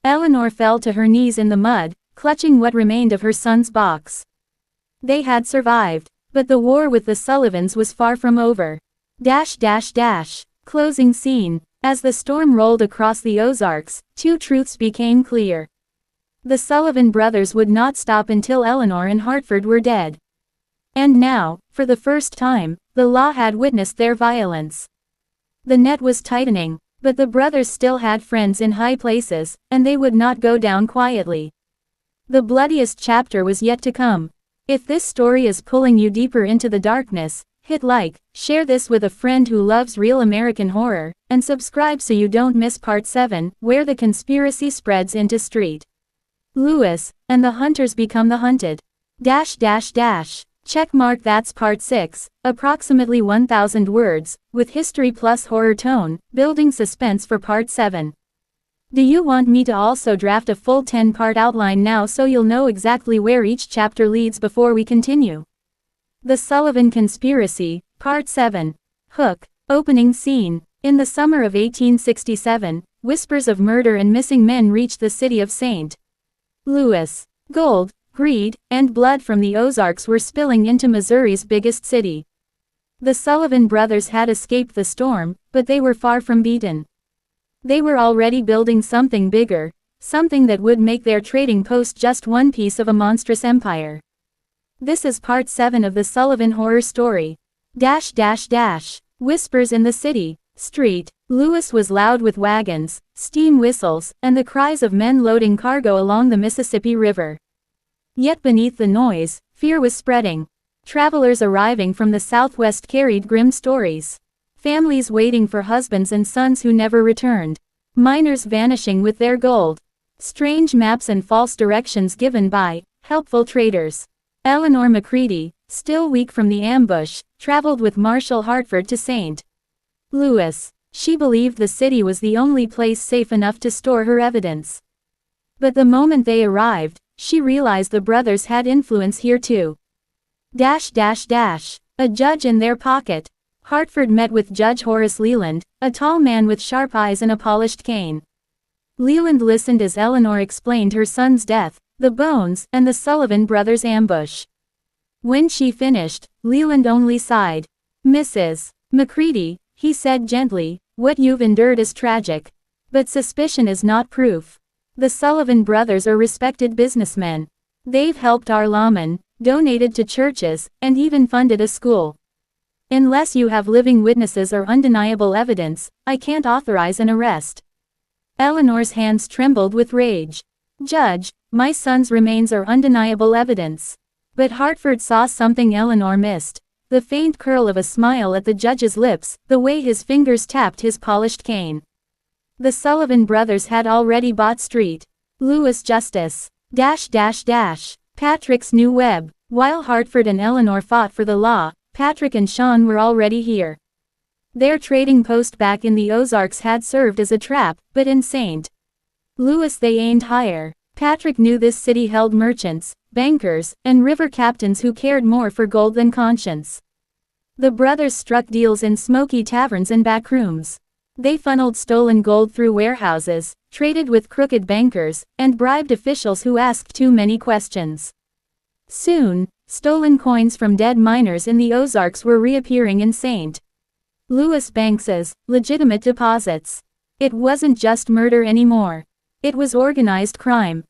Eleanor fell to her knees in the mud, clutching what remained of her son's box. They had survived, but the war with the Sullivans was far from over. Closing scene. As the storm rolled across the Ozarks, two truths became clear. The Sullivan brothers would not stop until Eleanor and Hartford were dead. And now, for the first time, the law had witnessed their violence. The net was tightening, but the brothers still had friends in high places, and they would not go down quietly. The bloodiest chapter was yet to come. If this story is pulling you deeper into the darkness, hit like, share this with a friend who loves real American horror, and subscribe so you don't miss part 7, where the conspiracy spreads into St. Louis, and the hunters become the hunted. Checkmark. That's part 6, approximately 1,000 words, with history plus horror tone, building suspense for part 7. Do you want me to also draft a full 10-part outline now so you'll know exactly where each chapter leads before we continue? The Sullivan Conspiracy, Part 7. Hook. Opening scene. In the summer of 1867, whispers of murder and missing men reached the city of St. Louis. Gold, greed, and blood from the Ozarks were spilling into Missouri's biggest city. The Sullivan brothers had escaped the storm, but they were far from beaten. They were already building something bigger, something that would make their trading post just one piece of a monstrous empire. This is part 7 of the Sullivan horror story. Whispers in the city. St. Louis was loud with wagons, steam whistles, and the cries of men loading cargo along the Mississippi River. Yet beneath the noise, fear was spreading. Travelers arriving from the Southwest carried grim stories. Families waiting for husbands and sons who never returned. Miners vanishing with their gold. Strange maps and false directions given by helpful traders. Eleanor McReady, still weak from the ambush, traveled with Marshal Hartford to St. Louis. She believed the city was the only place safe enough to store her evidence. But the moment they arrived, she realized the brothers had influence here too. A judge in their pocket. Hartford met with Judge Horace Leland, a tall man with sharp eyes and a polished cane. Leland listened as Eleanor explained her son's death, the bones, and the Sullivan brothers' ambush. When she finished, Leland only sighed. "Mrs. McReady," he said gently, "what you've endured is tragic. But suspicion is not proof. The Sullivan brothers are respected businessmen. They've helped our lawmen, donated to churches, and even funded a school. Unless you have living witnesses or undeniable evidence, I can't authorize an arrest." Eleanor's hands trembled with rage. "Judge, my son's remains are undeniable evidence." But Hartford saw something Eleanor missed. The faint curl of a smile at the judge's lips, the way his fingers tapped his polished cane. The Sullivan brothers had already bought St. Louis justice. Patrick's new web. While Hartford and Eleanor fought for the law, Patrick and Sean were already here. Their trading post back in the Ozarks had served as a trap, but in St. Louis they aimed higher. Patrick knew this city held merchants, bankers, and river captains who cared more for gold than conscience. The brothers struck deals in smoky taverns and back rooms. They funneled stolen gold through warehouses, traded with crooked bankers, and bribed officials who asked too many questions. Soon, stolen coins from dead miners in the Ozarks were reappearing in St. Louis banks as legitimate deposits. It wasn't just murder anymore. It was organized crime.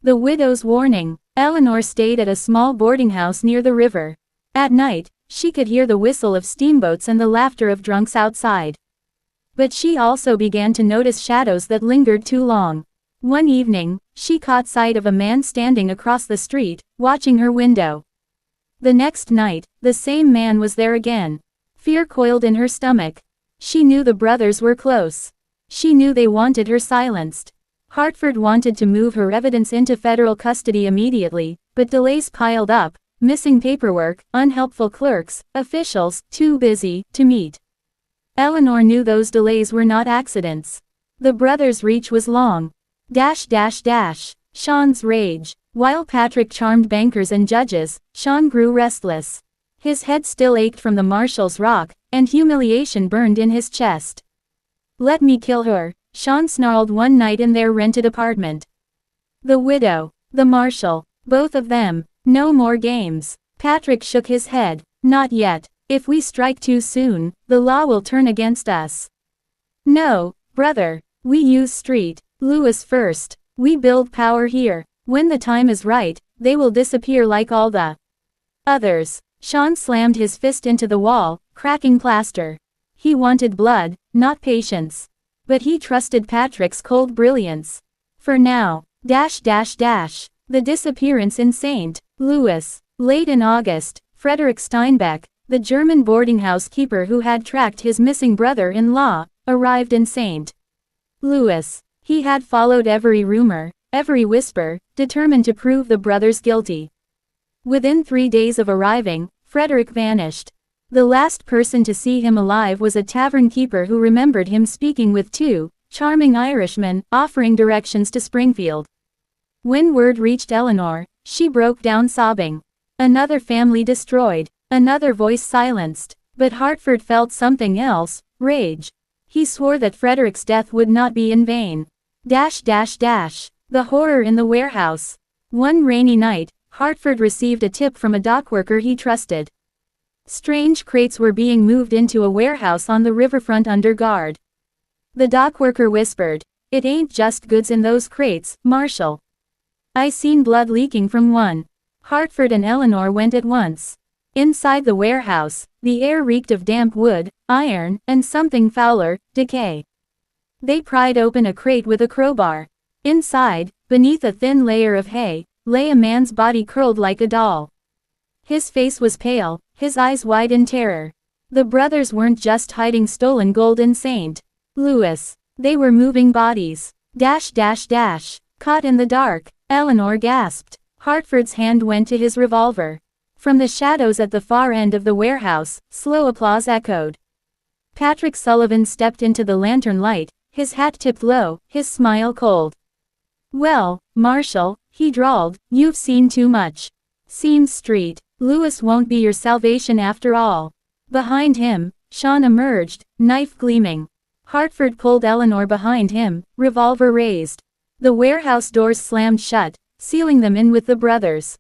The widow's warning. Eleanor stayed at a small boarding house near the river. At night, she could hear the whistle of steamboats and the laughter of drunks outside. But she also began to notice shadows that lingered too long. One evening, she caught sight of a man standing across the street, watching her window. The next night, the same man was there again. Fear coiled in her stomach. She knew the brothers were close. She knew they wanted her silenced. Hartford wanted to move her evidence into federal custody immediately, but delays piled up, missing paperwork, unhelpful clerks, officials, too busy to meet. Eleanor knew those delays were not accidents. The brothers' reach was long. Sean's rage. While Patrick charmed bankers and judges, Sean grew restless. His head still ached from the Marshals' rock, and humiliation burned in his chest. "Let me kill her," Sean snarled one night in their rented apartment. The widow, the marshal, both of them, no more games. Patrick shook his head. Not yet. If we strike too soon, the law will turn against us. No, brother. We use Street Lewis first. We build power here. When the time is right, they will disappear like all the others. Sean slammed his fist into the wall, cracking plaster. He wanted blood, not patience. But he trusted Patrick's cold brilliance. For now. The disappearance in St. Louis. Late in August, Frederick Steinbeck, the German boarding house keeper who had tracked his missing brother-in-law, arrived in St. Louis. He had followed every rumor, every whisper, determined to prove the brothers guilty. Within 3 days of arriving, Frederick vanished. The last person to see him alive was a tavern keeper who remembered him speaking with two charming Irishmen, offering directions to Springfield. When word reached Eleanor, she broke down sobbing. Another family destroyed, another voice silenced. But Hartford felt something else, rage. He swore that Frederick's death would not be in vain. The horror in the warehouse. One rainy night, Hartford received a tip from a dockworker he trusted. Strange crates were being moved into a warehouse on the riverfront under guard. The dockworker whispered, "It ain't just goods in those crates, Marshal. I seen blood leaking from one." Hartford and Eleanor went at once. Inside the warehouse, the air reeked of damp wood, iron, and something fouler, decay. They pried open a crate with a crowbar. Inside, beneath a thin layer of hay, lay a man's body curled like a doll. His face was pale, his eyes wide in terror. The brothers weren't just hiding stolen gold in St. Louis. They were moving bodies. Caught in the dark, Eleanor gasped. Hartford's hand went to his revolver. From the shadows at the far end of the warehouse, slow applause echoed. Patrick Sullivan stepped into the lantern light, his hat tipped low, his smile cold. "Well, Marshal," he drawled, "you've seen too much. Seems Street Lewis won't be your salvation after all." Behind him, Sean emerged, knife gleaming. Hartford pulled Eleanor behind him, revolver raised. The warehouse doors slammed shut, sealing them in with the brothers.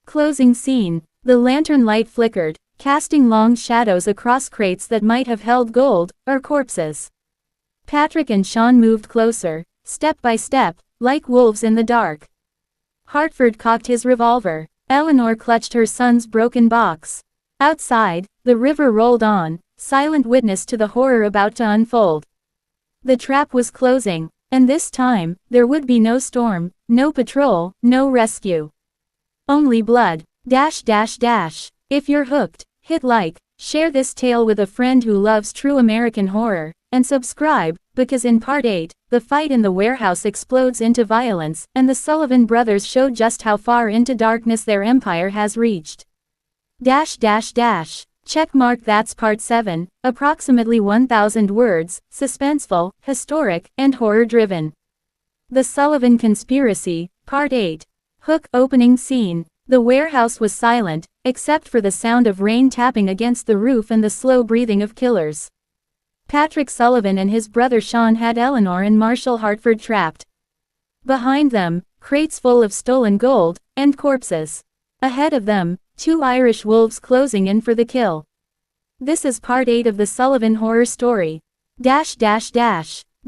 Closing scene. The lantern light flickered, casting long shadows across crates that might have held gold, or corpses. Patrick and Sean moved closer, step by step, like wolves in the dark. Hartford cocked his revolver. Eleanor clutched her son's broken box. Outside, the river rolled on, silent witness to the horror about to unfold. The trap was closing, and this time, there would be no storm, no patrol, no rescue. Only blood. If you're hooked, hit like, share this tale with a friend who loves true American horror, and subscribe, because in Part 8, the fight in the warehouse explodes into violence, and the Sullivan brothers show just how far into darkness their empire has reached. Checkmark. That's Part 7, approximately 1,000 words, suspenseful, historic, and horror-driven. The Sullivan Conspiracy, Part 8. Hook. Opening scene. The warehouse was silent, except for the sound of rain tapping against the roof and the slow breathing of killers. Patrick Sullivan and his brother Sean had Eleanor and Marshal Hartford trapped. Behind them, crates full of stolen gold, and corpses. Ahead of them, 2 Irish wolves closing in for the kill. This is Part 8 of the Sullivan horror story. The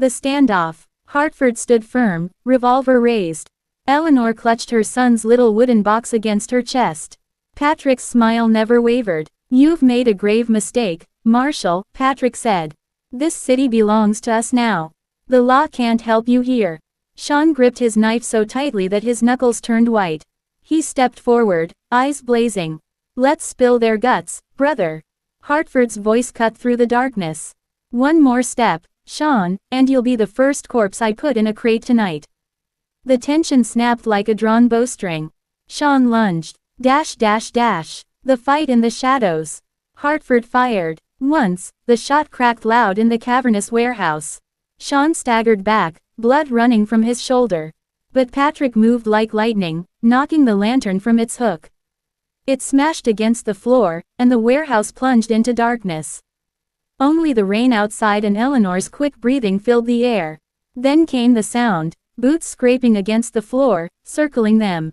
standoff. Hartford stood firm, revolver raised. Eleanor clutched her son's little wooden box against her chest. Patrick's smile never wavered. "You've made a grave mistake, Marshal," Patrick said. "This city belongs to us now. The law can't help you here." Sean gripped his knife so tightly that his knuckles turned white. He stepped forward, eyes blazing. "Let's spill their guts, brother." Hartford's voice cut through the darkness. "One more step, Sean, and you'll be the first corpse I put in a crate tonight." The tension snapped like a drawn bowstring. Sean lunged. The fight in the shadows. Hartford fired. Once, the shot cracked loud in the cavernous warehouse. Sean staggered back, blood running from his shoulder. But Patrick moved like lightning, knocking the lantern from its hook. It smashed against the floor, and the warehouse plunged into darkness. Only the rain outside and Eleanor's quick breathing filled the air. Then came the sound, boots scraping against the floor, circling them.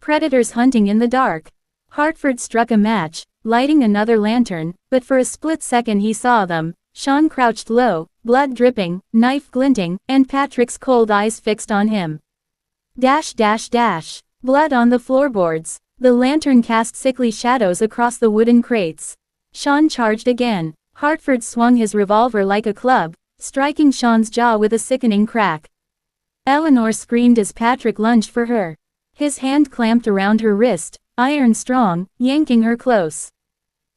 Predators hunting in the dark. Hartford struck a match, lighting another lantern, but for a split second he saw them. Sean crouched low, blood dripping, knife glinting, and Patrick's cold eyes fixed on him. Dash dash dash. Blood on the floorboards. The lantern cast sickly shadows across the wooden crates. Sean charged again. Hartford swung his revolver like a club, striking Sean's jaw with a sickening crack. Eleanor screamed as Patrick lunged for her. His hand clamped around her wrist, iron strong, yanking her close.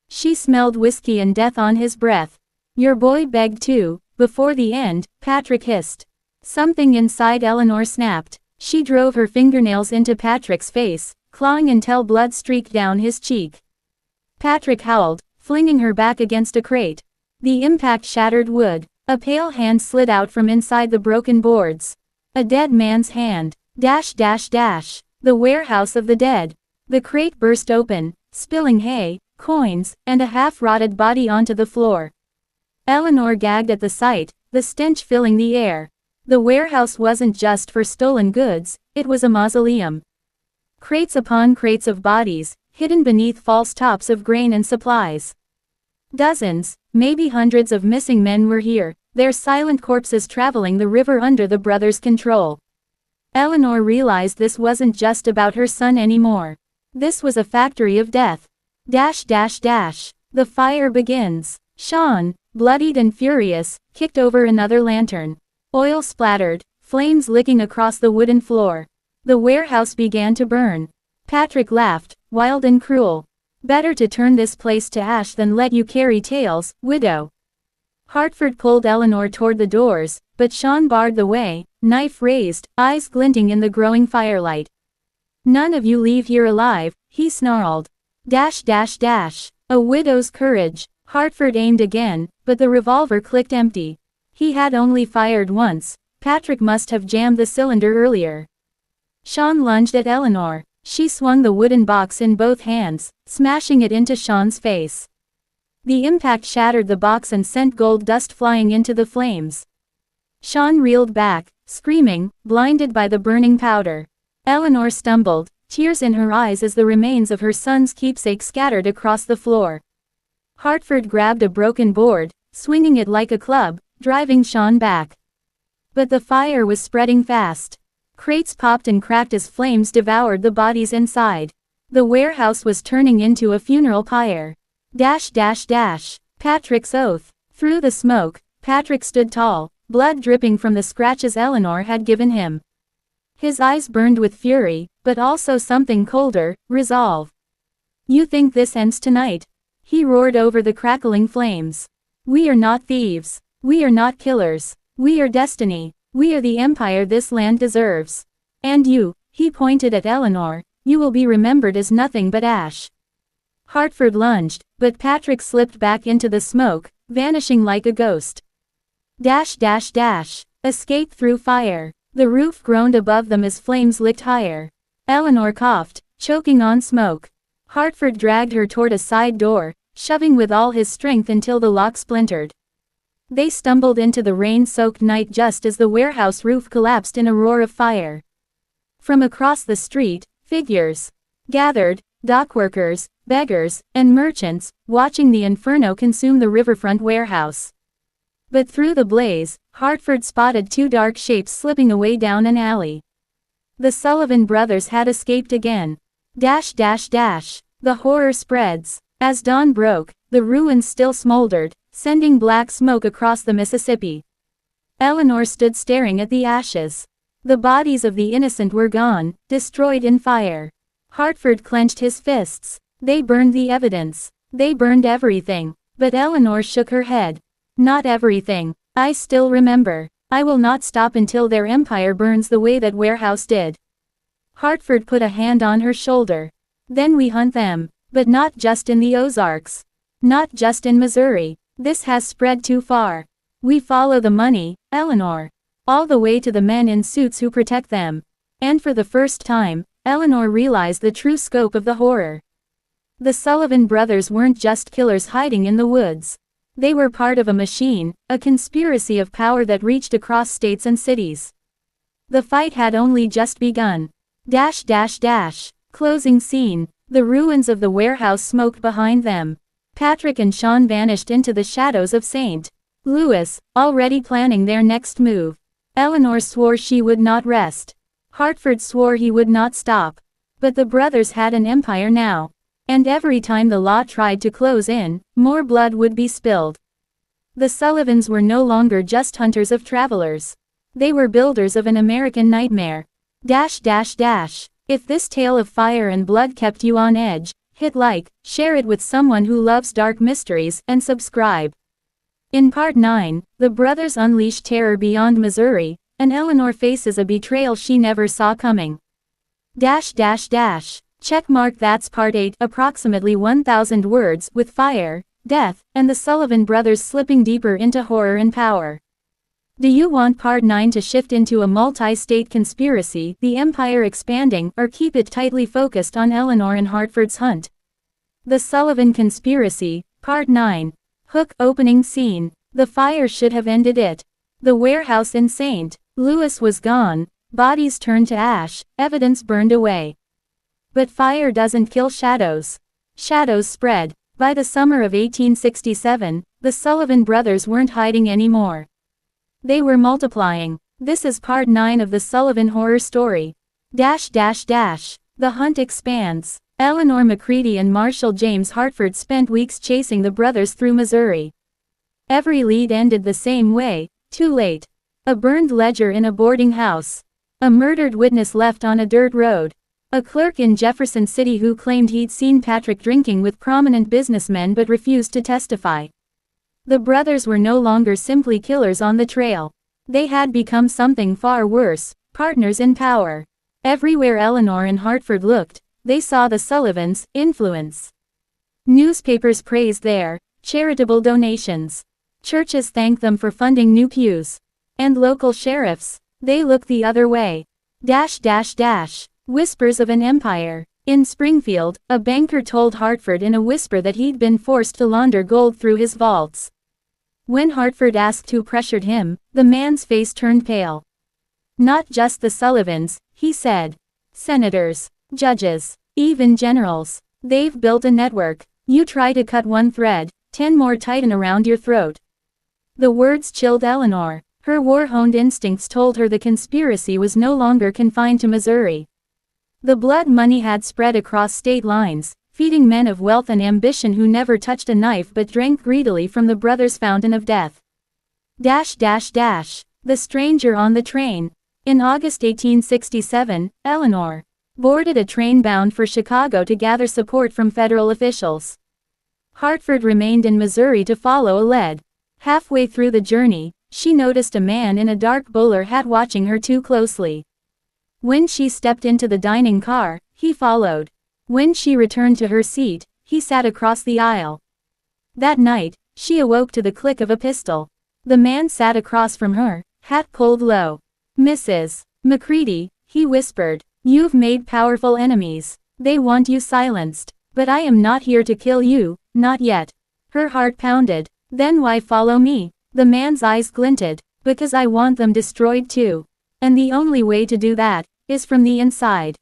She smelled whiskey and death on his breath. "Your boy begged too." Before the end, Patrick hissed. Something inside Eleanor snapped. She drove her fingernails into Patrick's face, clawing until blood streaked down his cheek. Patrick howled, flinging her back against a crate. The impact shattered wood. A pale hand slid out from inside the broken boards. A dead man's hand. Dash dash dash. The warehouse of the dead. The crate burst open, spilling hay, coins, and a half-rotted body onto the floor. Eleanor gagged at the sight, the stench filling the air. The warehouse wasn't just for stolen goods, it was a mausoleum. Crates upon crates of bodies, hidden beneath false tops of grain and supplies. Dozens, maybe hundreds of missing men were here, their silent corpses traveling the river under the brothers' control. Eleanor realized this wasn't just about her son anymore. This was a factory of death. Dash dash dash. The fire begins. Sean, bloodied and furious, kicked over another lantern. Oil splattered, flames licking across the wooden floor. The warehouse began to burn. Patrick laughed, wild and cruel. "Better to turn this place to ash than let you carry tales, widow." Hartford pulled Eleanor toward the doors, but Sean barred the way, knife raised, eyes glinting in the growing firelight. "None of you leave here alive," he snarled. Dash dash dash. A widow's courage. Hartford aimed again, but the revolver clicked empty. He had only fired once. Patrick must have jammed the cylinder earlier. Sean lunged at Eleanor. She swung the wooden box in both hands, smashing it into Sean's face. The impact shattered the box and sent gold dust flying into the flames. Sean reeled back, screaming, blinded by the burning powder. Eleanor stumbled, tears in her eyes as the remains of her son's keepsake scattered across the floor. Hartford grabbed a broken board, swinging it like a club, driving Sean back. But the fire was spreading fast. Crates popped and cracked as flames devoured the bodies inside. The warehouse was turning into a funeral pyre. Dash dash dash. Patrick's oath. Through the smoke, Patrick stood tall, blood dripping from the scratches Eleanor had given him. His eyes burned with fury, but also something colder, resolve. "You think this ends tonight?" He roared over the crackling flames. "We are not thieves. We are not killers. We are destiny. We are the empire this land deserves. And you," he pointed at Eleanor, "you will be remembered as nothing but ash." Hartford lunged, but Patrick slipped back into the smoke, vanishing like a ghost. Dash dash dash. Escape through fire. The roof groaned above them as flames licked higher. Eleanor coughed, choking on smoke. Hartford dragged her toward a side door, shoving with all his strength until the lock splintered. They stumbled into the rain-soaked night just as the warehouse roof collapsed in a roar of fire. From across the street, figures gathered, dockworkers, beggars, and merchants, watching the inferno consume the riverfront warehouse. But through the blaze, Hartford spotted two dark shapes slipping away down an alley. The Sullivan brothers had escaped again. Dash dash dash. The horror spreads. As dawn broke, the ruins still smoldered, sending black smoke across the Mississippi. Eleanor stood staring at the ashes. The bodies of the innocent were gone, destroyed in fire. Hartford clenched his fists. They burned the evidence. They burned everything. But Eleanor shook her head. "Not everything. I still remember. I will not stop until their empire burns the way that warehouse did." Hartford put a hand on her shoulder. "Then we hunt them. But not just in the Ozarks. Not just in Missouri. This has spread too far. We follow the money, Eleanor. All the way to the men in suits who protect them." And for the first time, Eleanor realized the true scope of the horror. The Sullivan brothers weren't just killers hiding in the woods. They were part of a machine, a conspiracy of power that reached across states and cities. The fight had only just begun. Closing scene. The ruins of the warehouse smoked behind them. Patrick and Sean vanished into the shadows of St. Louis, already planning their next move. Eleanor swore she would not rest. Hartford swore he would not stop. But the brothers had an empire now. And every time the law tried to close in, more blood would be spilled. The Sullivans were no longer just hunters of travelers. They were builders of an American nightmare. If this tale of fire and blood kept you on edge, hit like, share it with someone who loves dark mysteries, and subscribe. In Part 9, the brothers unleash terror beyond Missouri, and Eleanor faces a betrayal she never saw coming. Checkmark. That's Part 8, approximately 1,000 words, with fire, death, and the Sullivan brothers slipping deeper into horror and power. Do you want Part 9 to shift into a multi-state conspiracy, the empire expanding, or keep it tightly focused on Eleanor and Hartford's hunt? The Sullivan Conspiracy, Part 9. Hook. Opening scene. The fire should have ended it. The warehouse in St. Louis was gone, bodies turned to ash, evidence burned away. But fire doesn't kill shadows. Shadows spread. By the summer of 1867, the Sullivan brothers weren't hiding anymore. They were multiplying. This is Part 9 of the Sullivan horror story. The hunt expands. Eleanor McReady and Marshal James Hartford spent weeks chasing the brothers through Missouri. Every lead ended the same way, too late. A burned ledger in a boarding house. A murdered witness left on a dirt road. A clerk in Jefferson City who claimed he'd seen Patrick drinking with prominent businessmen but refused to testify. The brothers were no longer simply killers on the trail. They had become something far worse, partners in power. Everywhere Eleanor and Hartford looked, they saw the Sullivans' influence. Newspapers praised their charitable donations. Churches thanked them for funding new pews. And local sheriffs, they looked the other way. Whispers of an empire. In Springfield, a banker told Hartford in a whisper that he'd been forced to launder gold through his vaults. When Hartford asked who pressured him, the man's face turned pale. Not just the Sullivans, he said. Senators, judges, even generals. They've built a network. You try to cut one thread, 10 more tighten around your throat. The words chilled Eleanor. Her war-honed instincts told her the conspiracy was no longer confined to Missouri. The blood money had spread across state lines, feeding men of wealth and ambition who never touched a knife but drank greedily from the brothers' fountain of death. The stranger on the train. In August 1867, Eleanor boarded a train bound for Chicago to gather support from federal officials. Hartford remained in Missouri to follow a lead. Halfway through the journey, she noticed a man in a dark bowler hat watching her too closely. When she stepped into the dining car, he followed. When she returned to her seat, he sat across the aisle. That night, she awoke to the click of a pistol. The man sat across from her, hat pulled low. "Mrs. McReady," he whispered, "you've made powerful enemies. They want you silenced. But I am not here to kill you, not yet." Her heart pounded. "Then why follow me?" The man's eyes glinted. "Because I want them destroyed too. And the only way to do that is from the inside."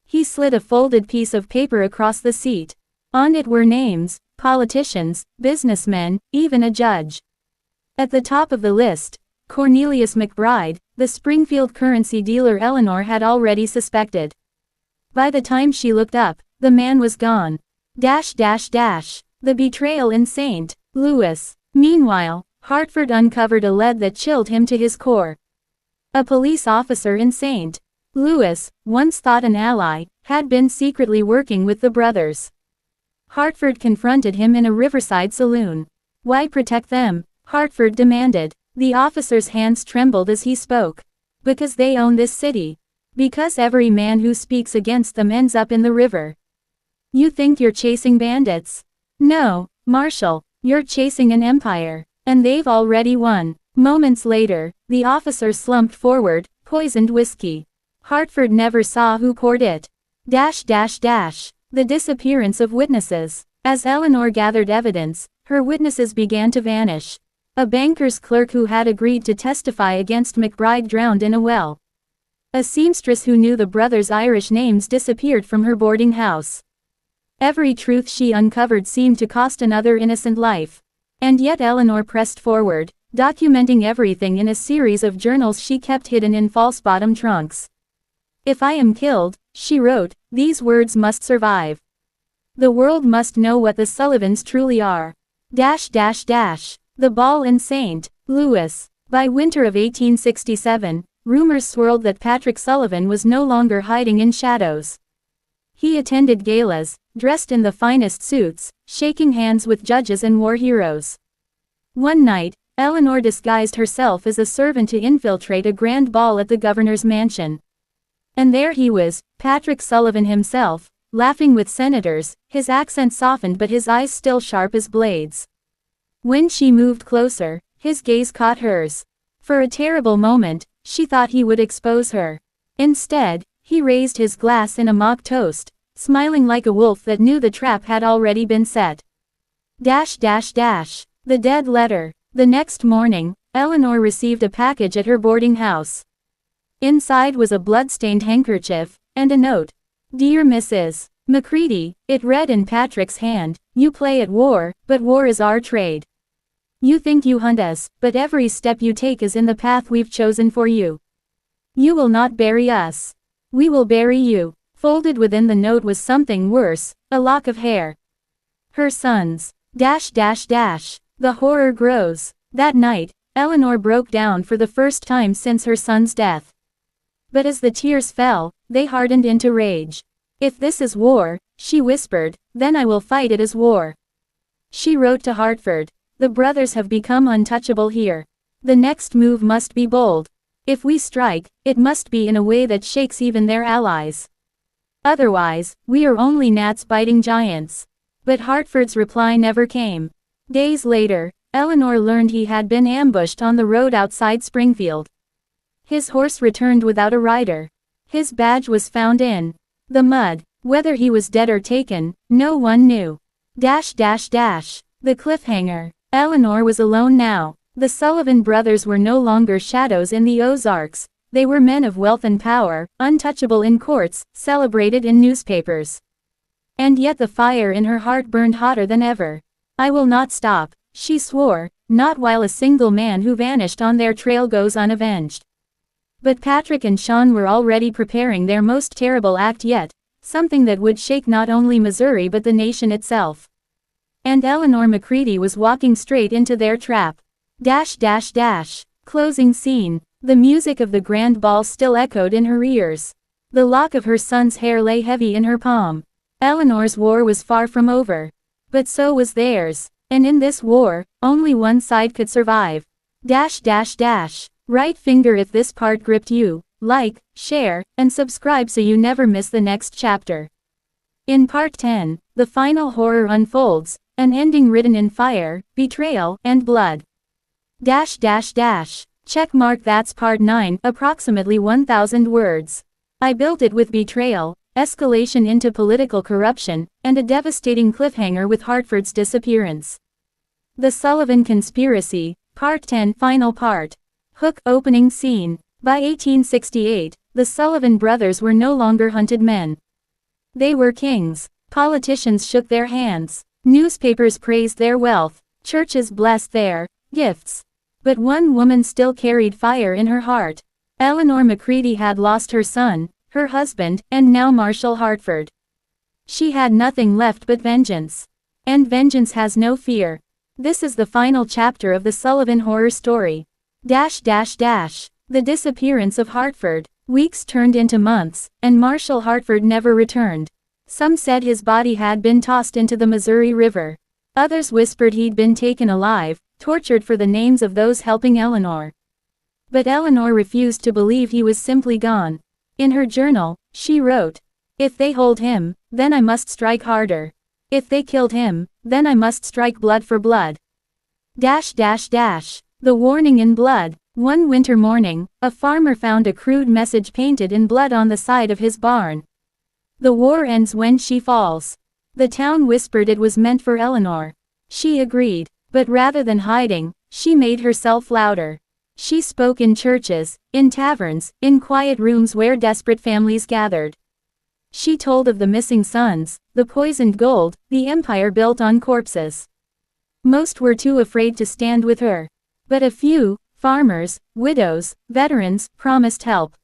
He slid a folded piece of paper across the seat. On it were names, politicians, businessmen, even a judge. At the top of the list, Cornelius McBride, the Springfield currency dealer Eleanor had already suspected. By the time she looked up, the man was gone. The betrayal in St. Louis. Meanwhile, Hartford uncovered a lead that chilled him to his core. A police officer in St. Louis, once thought an ally, had been secretly working with the brothers. Hartford confronted him in a riverside saloon. "Why protect them?" Hartford demanded. The officer's hands trembled as he spoke. "Because they own this city. Because every man who speaks against them ends up in the river." "You think you're chasing bandits?" "No, Marshal, you're chasing an empire. And they've already won." Moments later, the officer slumped forward, poisoned whiskey. Hartford never saw who poured it. The disappearance of witnesses. As Eleanor gathered evidence, Her witnesses began to vanish. A banker's clerk who had agreed to testify against McBride drowned in a well. A seamstress who knew the brothers' Irish names disappeared from her boarding house. Every truth she uncovered seemed to cost another innocent life. And yet Eleanor pressed forward, documenting everything in a series of journals she kept hidden in false bottom trunks. "If I am killed," she wrote, "these words must survive. The world must know what the Sullivans truly are. The Ball in St. Louis." By winter of 1867, rumors swirled that Patrick Sullivan was no longer hiding in shadows. He attended galas, dressed in the finest suits, shaking hands with judges and war heroes. One night, Eleanor disguised herself as a servant to infiltrate a grand ball at the governor's mansion. And there he was, Patrick Sullivan himself, laughing with senators, his accent softened but his eyes still sharp as blades. When she moved closer, his gaze caught hers. For a terrible moment, she thought he would expose her. Instead, he raised his glass in a mock toast, smiling like a wolf that knew the trap had already been set. The dead letter. The next morning, Eleanor received a package at her boarding house. Inside was a blood-stained handkerchief, and a note. "Dear Mrs. McReady," it read in Patrick's hand, "you play at war, but war is our trade. You think you hunt us, but every step you take is in the path we've chosen for you. You will not bury us. We will bury you." Folded within the note was something worse, a lock of hair. Her son's. The horror grows. That night, Eleanor broke down for the first time since her son's death. But as the tears fell, they hardened into rage. "If this is war," she whispered, "then I will fight it as war." She wrote to Hartford. "The brothers have become untouchable here. The next move must be bold. If we strike, it must be in a way that shakes even their allies. Otherwise, we are only gnats biting giants." But Hartford's reply never came. Days later, Eleanor learned he had been ambushed on the road outside Springfield. His horse returned without a rider. His badge was found in the mud. Whether he was dead or taken, no one knew. The cliffhanger. Eleanor was alone now. The Sullivan brothers were no longer shadows in the Ozarks. They were men of wealth and power, untouchable in courts, celebrated in newspapers. And yet the fire in her heart burned hotter than ever. "I will not stop," she swore, "not while a single man who vanished on their trail goes unavenged." But Patrick and Sean were already preparing their most terrible act yet, something that would shake not only Missouri but the nation itself. And Eleanor McReady was walking straight into their trap. Closing scene. The music of the grand ball still echoed in her ears. The lock of her son's hair lay heavy in her palm. Eleanor's war was far from over. But so was theirs. And in this war, only one side could survive. Right finger if this part gripped you. Like, share, and subscribe so you never miss the next chapter. In Part 10, the final horror unfolds, an ending written in fire, betrayal, and blood. Check mark. That's Part 9, approximately 1,000 words. I built it with betrayal, escalation into political corruption, and a devastating cliffhanger with Hartford's disappearance. The Sullivan Conspiracy, Part 10, Final Part. Hook. Opening scene. By 1868, the Sullivan brothers were no longer hunted men. They were kings. Politicians shook their hands. Newspapers praised their wealth. Churches blessed their gifts. But one woman still carried fire in her heart. Eleanor McReady had lost her son, her husband, and now Marshal Hartford. She had nothing left but vengeance. And vengeance has no fear. This is the final chapter of the Sullivan horror story. The disappearance of Hartford. Weeks turned into months, and Marshal Hartford never returned. Some said his body had been tossed into the Missouri River. Others whispered he'd been taken alive, tortured for the names of those helping Eleanor. But Eleanor refused to believe he was simply gone. In her journal, she wrote, "If they hold him, then I must strike harder. If they killed him, then I must strike blood for blood." The warning in blood. One winter morning, a farmer found a crude message painted in blood on the side of his barn. "The war ends when she falls." The town whispered it was meant for Eleanor. She agreed, but rather than hiding, she made herself louder. She spoke in churches, in taverns, in quiet rooms where desperate families gathered. She told of the missing sons, the poisoned gold, the empire built on corpses. Most were too afraid to stand with her. But a few, farmers, widows, veterans, promised help.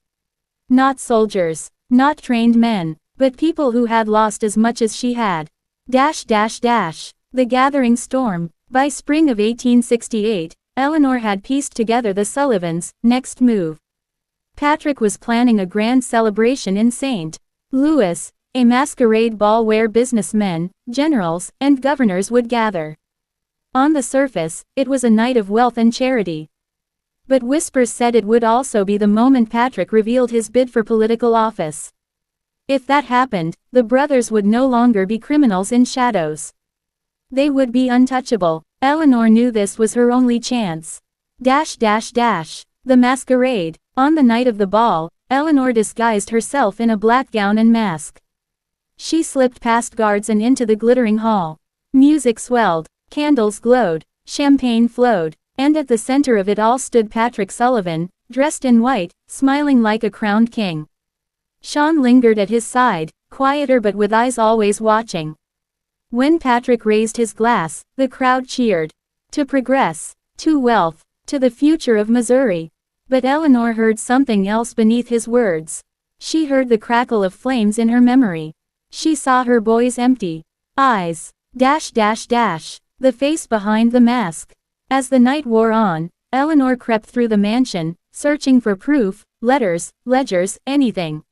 Not soldiers, not trained men, but people who had lost as much as she had. The gathering storm. By spring of 1868, Eleanor had pieced together the Sullivans' next move. Patrick was planning a grand celebration in St. Louis, a masquerade ball where businessmen, generals, and governors would gather. On the surface, it was a night of wealth and charity. But whispers said it would also be the moment Patrick revealed his bid for political office. If that happened, the brothers would no longer be criminals in shadows. They would be untouchable. Eleanor knew this was her only chance. The masquerade. On the night of the ball, Eleanor disguised herself in a black gown and mask. She slipped past guards and into the glittering hall. Music swelled, candles glowed, champagne flowed, and at the center of it all stood Patrick Sullivan, dressed in white, smiling like a crowned king. Sean lingered at his side, quieter but with eyes always watching. When Patrick raised his glass, the crowd cheered. To progress, to wealth, to the future of Missouri. But Eleanor heard something else beneath his words. She heard the crackle of flames in her memory. She saw her boy's empty eyes. The face behind the mask. As the night wore on, Eleanor crept through the mansion, searching for proof, letters, ledgers, anything.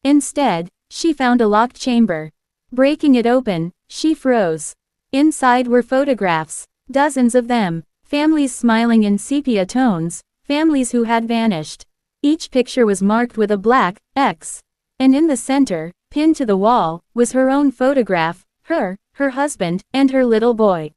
Instead, she found a locked chamber. Breaking it open, she froze. Inside were photographs, dozens of them, families smiling in sepia tones, families who had vanished. Each picture was marked with a black X. And in the center, pinned to the wall, was her own photograph, her husband, and her little boy.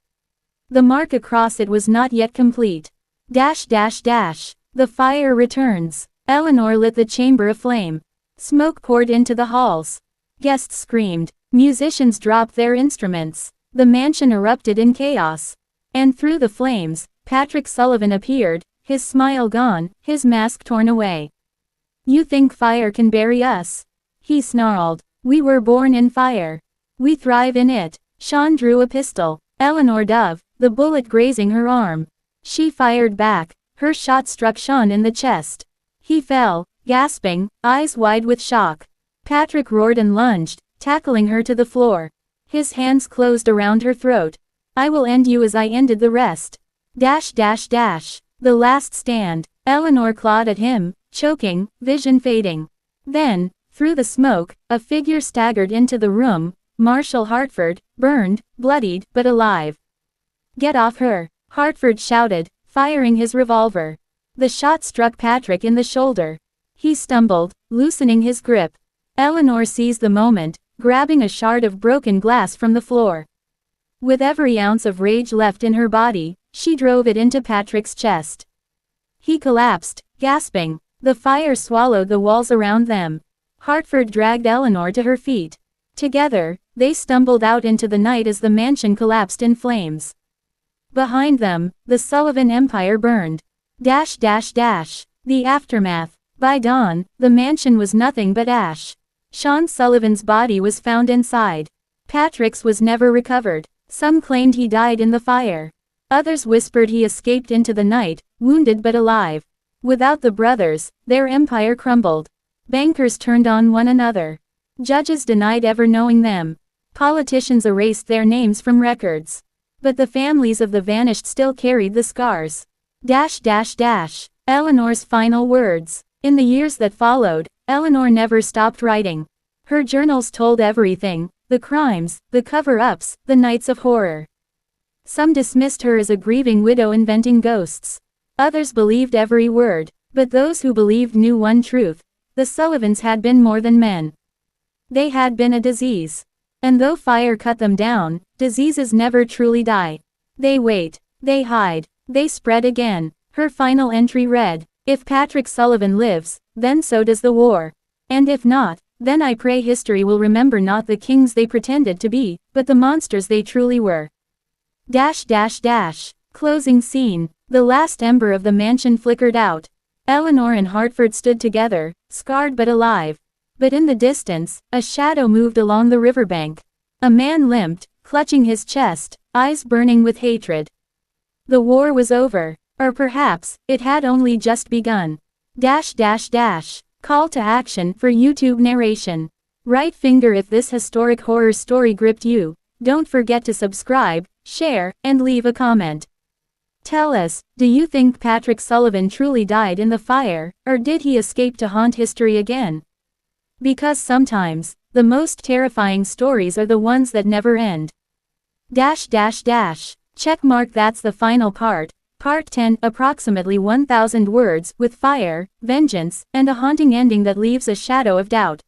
The mark across it was not yet complete. The fire returns. Eleanor lit the chamber aflame. Smoke poured into the halls. Guests screamed. Musicians dropped their instruments. The mansion erupted in chaos. And through the flames, Patrick Sullivan appeared, his smile gone, his mask torn away. "You think fire can bury us?" he snarled. "We were born in fire. We thrive in it." Sean drew a pistol. Eleanor dove, the bullet grazing her arm. She fired back. Her shot struck Sean in the chest. He fell, gasping, eyes wide with shock. Patrick roared and lunged, tackling her to the floor. His hands closed around her throat. "I will end you as I ended the rest." The last stand. Eleanor clawed at him, choking, vision fading. Then, through the smoke, a figure staggered into the room, Marshal Hartford, burned, bloodied, but alive. "Get off her," Hartford shouted, firing his revolver. The shot struck Patrick in the shoulder. He stumbled, loosening his grip. Eleanor seized the moment, grabbing a shard of broken glass from the floor. With every ounce of rage left in her body, she drove it into Patrick's chest. He collapsed, gasping. The fire swallowed the walls around them. Hartford dragged Eleanor to her feet. Together, they stumbled out into the night as the mansion collapsed in flames. Behind them, the Sullivan Empire burned. The aftermath. By dawn, the mansion was nothing but ash. Sean Sullivan's body was found inside. Patrick's was never recovered. Some claimed he died in the fire. Others whispered he escaped into the night, wounded but alive. Without the brothers, their empire crumbled. Bankers turned on one another. Judges denied ever knowing them. Politicians erased their names from records. But the families of the vanished still carried the scars. Eleanor's final words. In the years that followed, Eleanor never stopped writing. Her journals told everything, the crimes, the cover-ups, the nights of horror. Some dismissed her as a grieving widow inventing ghosts. Others believed every word, but those who believed knew one truth: the Sullivans had been more than men. They had been a disease. And though fire cut them down, diseases never truly die. They wait, they hide, they spread again. Her final entry read, "If Patrick Sullivan lives, then so does the war. And if not, then I pray history will remember not the kings they pretended to be, but the monsters they truly were." Dash dash dash. Closing scene. The last ember of the mansion flickered out. Eleanor and Hartford stood together, scarred but alive. But in the distance, a shadow moved along the riverbank. A man limped, clutching his chest, eyes burning with hatred. The war was over. Or perhaps, it had only just begun. Dash dash dash. Call to action for YouTube narration. Right finger if this historic horror story gripped you. Don't forget to subscribe, share, and leave a comment. Tell us, do you think Patrick Sullivan truly died in the fire, or did he escape to haunt history again? Because sometimes, the most terrifying stories are the ones that never end. Dash dash dash. Checkmark. That's the final part. Part 10, approximately 1,000 words, with fire, vengeance, and a haunting ending that leaves a shadow of doubt.